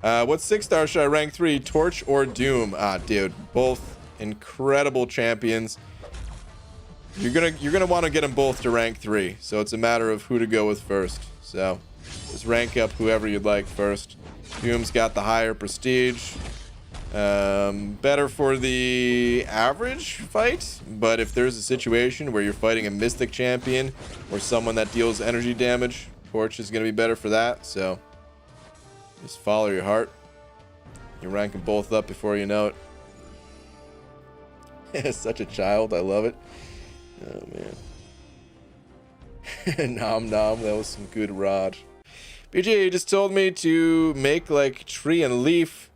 What 6-star should I rank 3? Torch or Doom? Ah, dude, both incredible champions. You're gonna want to get them both to rank 3, so it's a matter of who to go with first. So just rank up whoever you'd like first. Doom's got the higher prestige. Better for the average fight, but if there's a situation where you're fighting a Mystic champion or someone that deals energy damage, Torch is going to be better for that, so just follow your heart. You rank them both up before you know it. Such a child, I love it. Oh, man. Nom nom, that was some good rod. BG, you just told me to make like tree and leaf.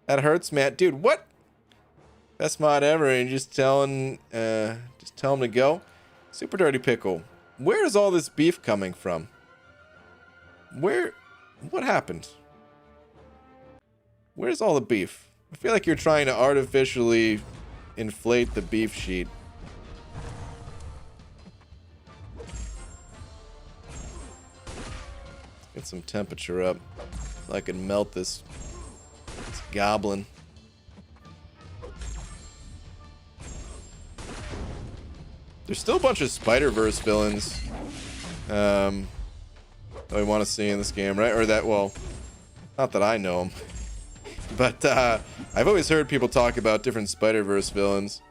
That hurts, man. Dude, what? Best mod ever, and just tell him to go. Super Dirty Pickle. Where is all this beef coming from? What happened? Where's all the beef? I feel like you're trying to artificially inflate the beef sheet. Get some temperature up so I can melt this goblin. There's still a bunch of Spider-Verse villains that we want to see in this game, right? Or that, well, not that I know them. But I've always heard people talk about different Spider-Verse villains.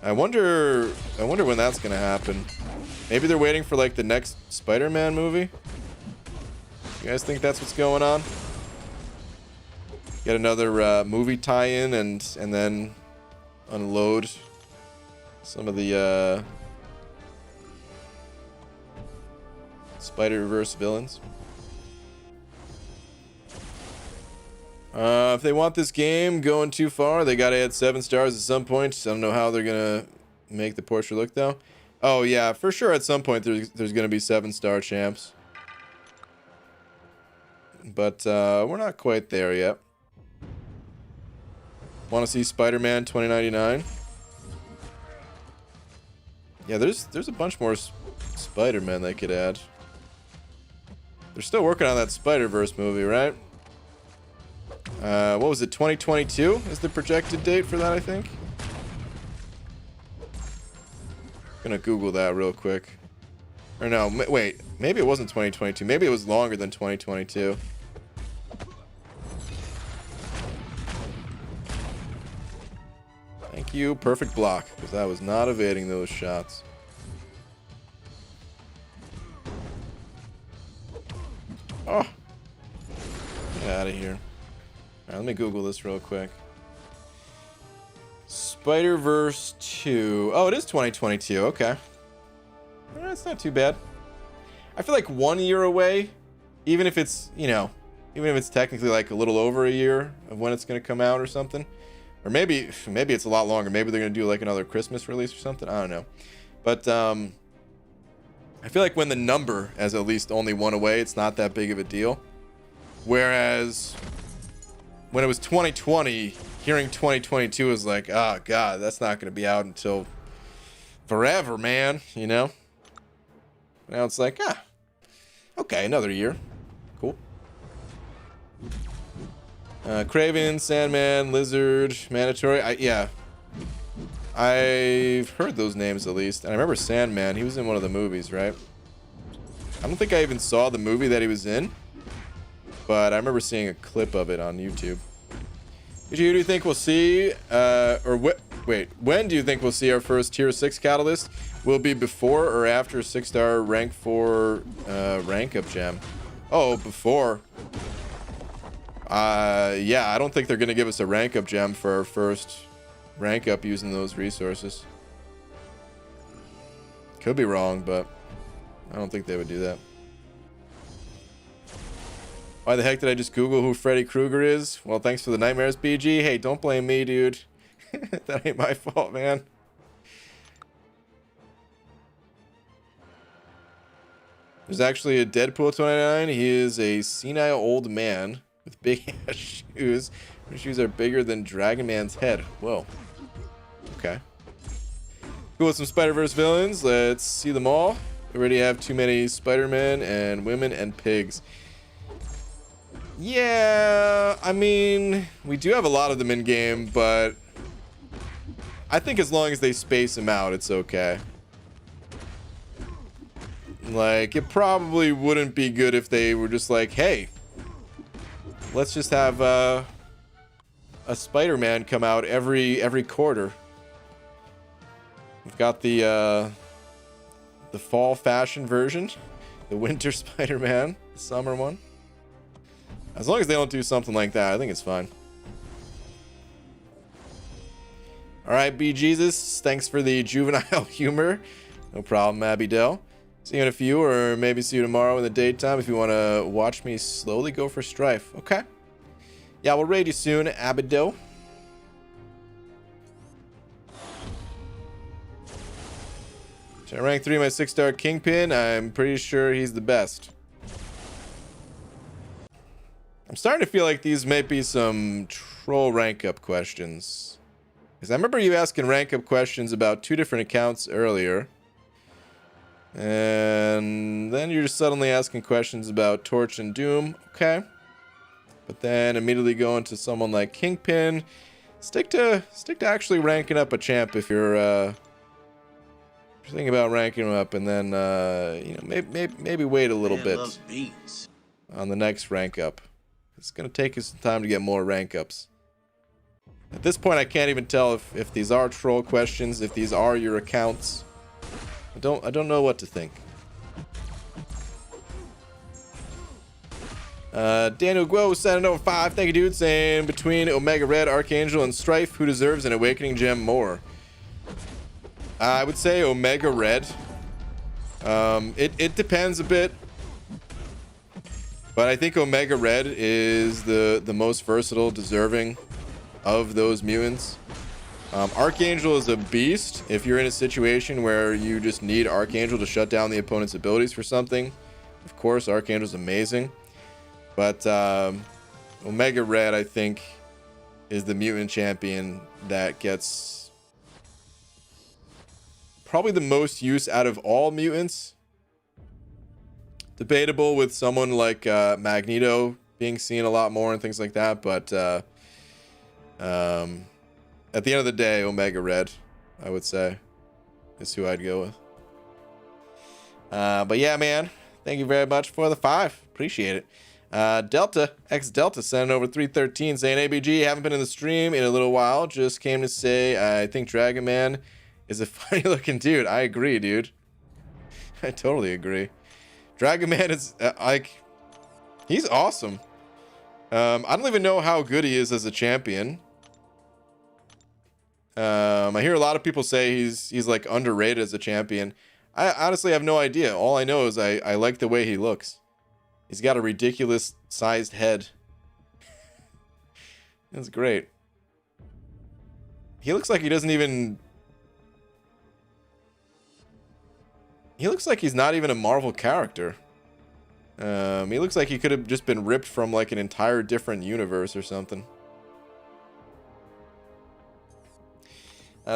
I wonder when that's gonna happen. Maybe they're waiting for like the next Spider-Man movie. You guys think that's what's going on? Get another movie tie-in and then unload some of the Spider-Verse villains. If they want this game going too far, they gotta add 7 stars at some point. I don't know how they're gonna make the portrait look though. Oh yeah, for sure at some point there's gonna be 7-star champs. But we're not quite there yet. Want to see Spider-Man 2099? Yeah, there's a bunch more Spider-Man they could add. They're still working on that Spider-Verse movie, right? What was it, 2022 is the projected date for that, I think? Gonna Google that real quick. Or no, wait, maybe it wasn't 2022. Maybe it was longer than 2022. Thank you, perfect block, because I was not evading those shots. Oh, get out of here. All right, let me Google this real quick. Spider-Verse 2. Oh, it is 2022. Okay. That's not too bad. I feel like 1 year away, even if it's, you know, even if it's technically like a little over a year of when it's going to come out or something. Or maybe it's a lot longer. Maybe they're going to do like another Christmas release or something. I don't know. But I feel like when the number is at least only 1 away, it's not that big of a deal. Whereas when it was 2020, hearing 2022 was like, oh god, that's not going to be out until forever, man, you know? Now it's like, okay, another year. Cool. Kraven, Sandman, Lizard, Mandatory. Yeah. I've heard those names at least. And I remember Sandman. He was in one of the movies, right? I don't think I even saw the movie that he was in. But I remember seeing a clip of it on YouTube. Who do you think we'll see? Wait, when do you think we'll see our first Tier 6 Catalyst? Will it be before or after 6-star rank 4 rank up gem? Oh, before. Yeah, I don't think they're going to give us a rank up gem for our first rank up using those resources. Could be wrong, but I don't think they would do that. Why the heck did I just Google who Freddy Krueger is? Well, thanks for the nightmares, BG. Hey, don't blame me, dude. That ain't my fault, man. There's actually a Deadpool 29. He is a senile old man with big ass shoes. His shoes are bigger than Dragon Man's head. Whoa. Okay. Cool with some Spider-Verse villains. Let's see them all. We already have too many Spider-Men and women and pigs. Yeah, I mean, we do have a lot of them in game, but I think as long as they space them out, it's okay. Like, it probably wouldn't be good if they were just like, hey, let's just have a Spider-Man come out every quarter. We've got the fall fashion version, the winter Spider-Man, the summer one. As long as they don't do something like that, I think it's fine. All right, B Jesus, thanks for the juvenile humor. No problem, Abby Dell. See you in a few, or maybe see you tomorrow in the daytime if you want to watch me slowly go for Strife. Okay. Yeah, we'll raid you soon, Abido. Should I rank 3 my 6-star Kingpin? I'm pretty sure he's the best. I'm starting to feel like these might be some troll rank up questions. Because I remember you asking rank up questions about 2 different accounts earlier. And then you're just suddenly asking questions about Torch and Doom. Okay. But then immediately go into someone like Kingpin. Stick to actually ranking up a champ if you're thinking about ranking him up, and then you know, maybe wait a little bit on the next rank up. It's gonna take you some time to get more rank ups. At this point, I can't even tell if these are troll questions, if these are your accounts. I don't know what to think. Daniel Guo sending over 5. Thank you, dude. Saying between Omega Red, Archangel, and Strife, who deserves an Awakening Gem more? I would say Omega Red. It depends a bit, but I think Omega Red is the most versatile, deserving of those mutants. Archangel is a beast if you're in a situation where you just need Archangel to shut down the opponent's abilities for something. Of course, Archangel's amazing, but Omega Red, I think, is the mutant champion that gets probably the most use out of all mutants. Debatable with someone like Magneto being seen a lot more and things like that, but at the end of the day, Omega Red, I would say, is who I'd go with. But yeah, man, thank you very much for the 5. Appreciate it. Delta, X-Delta sending over 313 saying, ABG, haven't been in the stream in a little while. Just came to say I think Dragon Man is a funny looking dude. I agree, dude. I totally agree. Dragon Man is like, he's awesome. I don't even know how good he is as a champion. I hear a lot of people say he's like underrated as a champion. I honestly have no idea. All I know is I like the way he looks. He's got a ridiculous sized head. That's great. He looks like he doesn't even... He looks like he's not even a Marvel character. He looks like he could have just been ripped from like an entire different universe or something.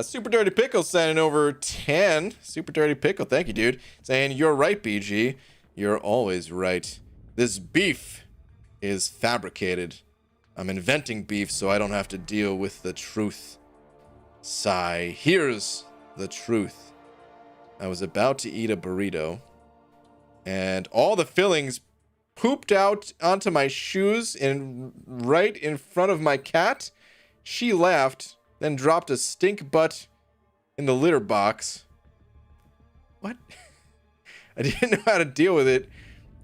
Super Dirty Pickle sending over 10. Super Dirty Pickle, thank you, dude. Saying, you're right, BG. You're always right. This beef is fabricated. I'm inventing beef so I don't have to deal with the truth. Sigh. Here's the truth. I was about to eat a burrito, and all the fillings pooped out onto my shoes and right in front of my cat. She laughed, then dropped a stink butt in the litter box. What? I didn't know how to deal with it,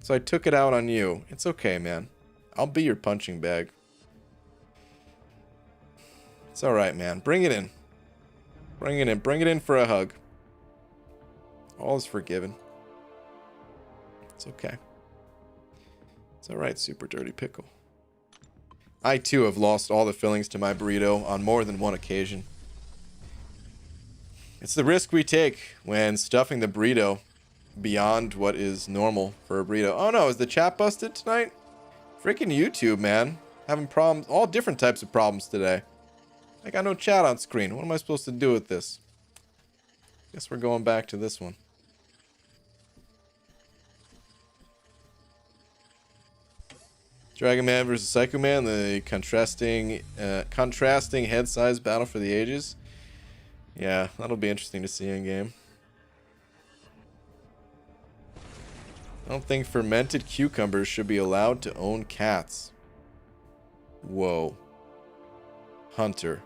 so I took it out on you. It's okay, man. I'll be your punching bag. It's all right, man. Bring it in. Bring it in. Bring it in for a hug. All is forgiven. It's okay. It's all right, Super Dirty Pickle. I, too, have lost all the fillings to my burrito on more than one occasion. It's the risk we take when stuffing the burrito beyond what is normal for a burrito. Oh, no. Is the chat busted tonight? Freaking YouTube, man. Having problems. All different types of problems today. I got no chat on screen. What am I supposed to do with this? Guess we're going back to this one. Dragon Man versus Psycho Man, the contrasting head size battle for the ages. Yeah, that'll be interesting to see in game. I don't think fermented cucumbers should be allowed to own cats. Whoa. Hunter.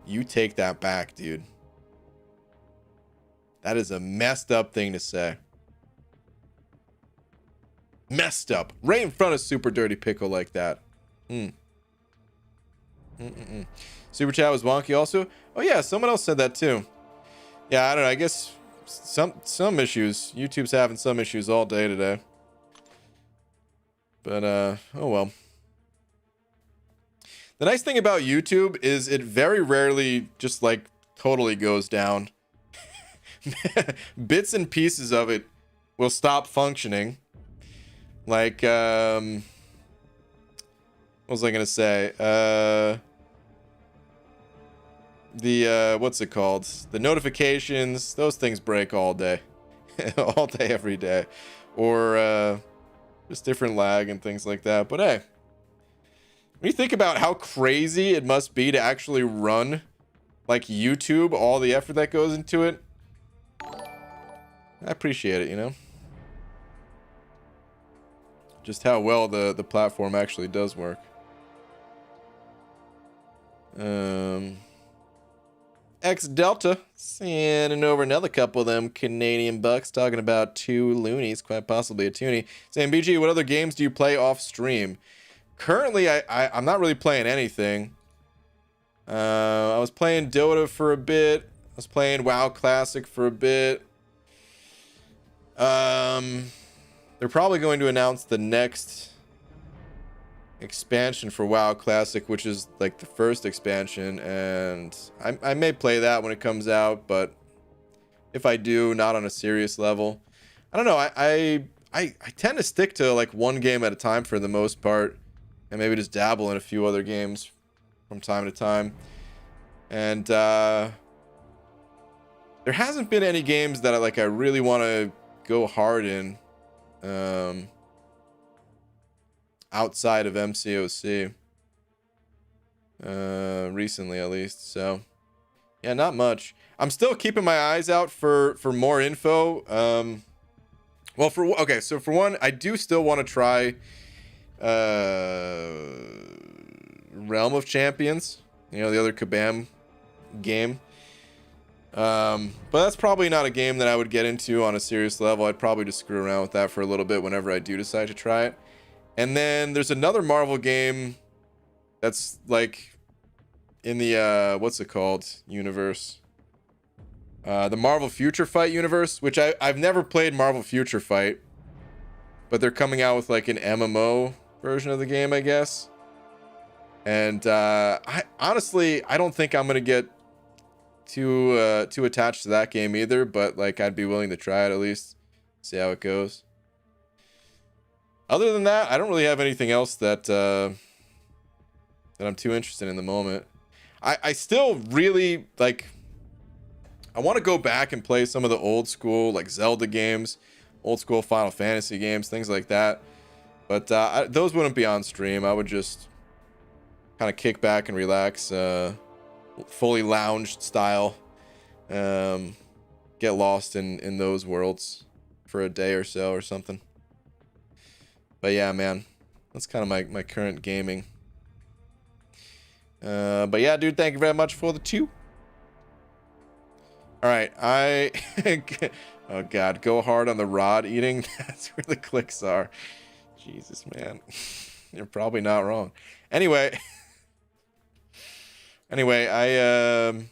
You take that back, dude. That is a messed up thing to say. Messed up. Right in front of Super Dirty Pickle like that. Super chat was wonky also. Oh yeah, someone else said that too. Yeah, I don't know. I guess some issues. YouTube's having some issues all day today. But oh well. The nice thing about YouTube is it very rarely just like totally goes down. Bits and pieces of it will stop functioning. Like what was I gonna say? The what's it called? The notifications, those things break all day. All day, every day. Or just different lag and things like that. But hey, when you think about how crazy it must be to actually run like YouTube, all the effort that goes into it, I appreciate it, you know? Just how well the platform actually does work. X Delta sending over another couple of them Canadian bucks, talking about 2 loonies, quite possibly a toonie. Saying, BG, what other games do you play off stream? Currently, I'm not really playing anything. I was playing Dota for a bit. I was playing WoW Classic for a bit. They're probably going to announce the next expansion for WoW Classic, which is like the first expansion, and I may play that when it comes out, but if I do, not on a serious level. I don't know. I tend to stick to like one game at a time for the most part, and maybe just dabble in a few other games from time to time. And there hasn't been any games that I really want to go hard in outside of MCOC recently, at least. So yeah, not much. I'm still keeping my eyes out for more info. Well, so for one, I do still want to try Realm of Champions, you know, the other Kabam game. But that's probably not a game that I would get into on a serious level. I'd probably just screw around with that for a little bit whenever I do decide to try it. And then there's another Marvel game that's like in the what's it called universe, the Marvel Future Fight universe, which I've never played Marvel Future Fight, but they're coming out with like an MMO version of the game, I guess. And I honestly, I don't think I'm gonna get too attached to that game either, but like I'd be willing to try it at least, see how it goes. Other than that, I don't really have anything else that that I'm too interested in the moment. I still really like, I want to go back and play some of the old school like Zelda games, old school Final Fantasy games, things like that. But those wouldn't be on stream. I would just kind of kick back and relax, fully lounged style, get lost in those worlds for a day or so or something. But yeah, man, that's kind of my current gaming. But yeah, dude, thank you very much for the 2. All right, oh god, go hard on the rod eating. That's where the clicks are. Jesus, man. You're probably not wrong. Anyway, I what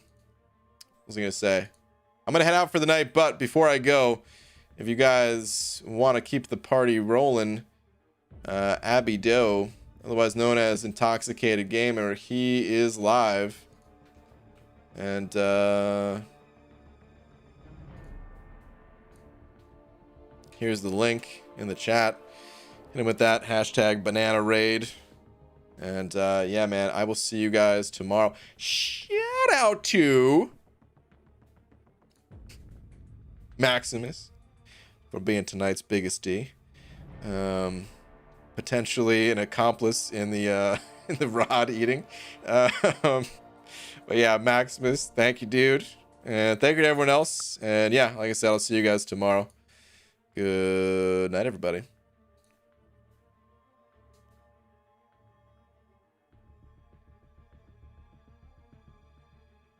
was I gonna say? I'm gonna head out for the night, but before I go, if you guys want to keep the party rolling, Abby Doe, otherwise known as Intoxicated Gamer, he is live, and here's the link in the chat. Hit him with that hashtag banana raid. And yeah, man, I will see you guys tomorrow. Shout out to Maximus for being tonight's biggest D. Potentially an accomplice in the rod eating. But yeah, Maximus, thank you, dude. And thank you to everyone else. And yeah, like I said, I'll see you guys tomorrow. Good night, everybody.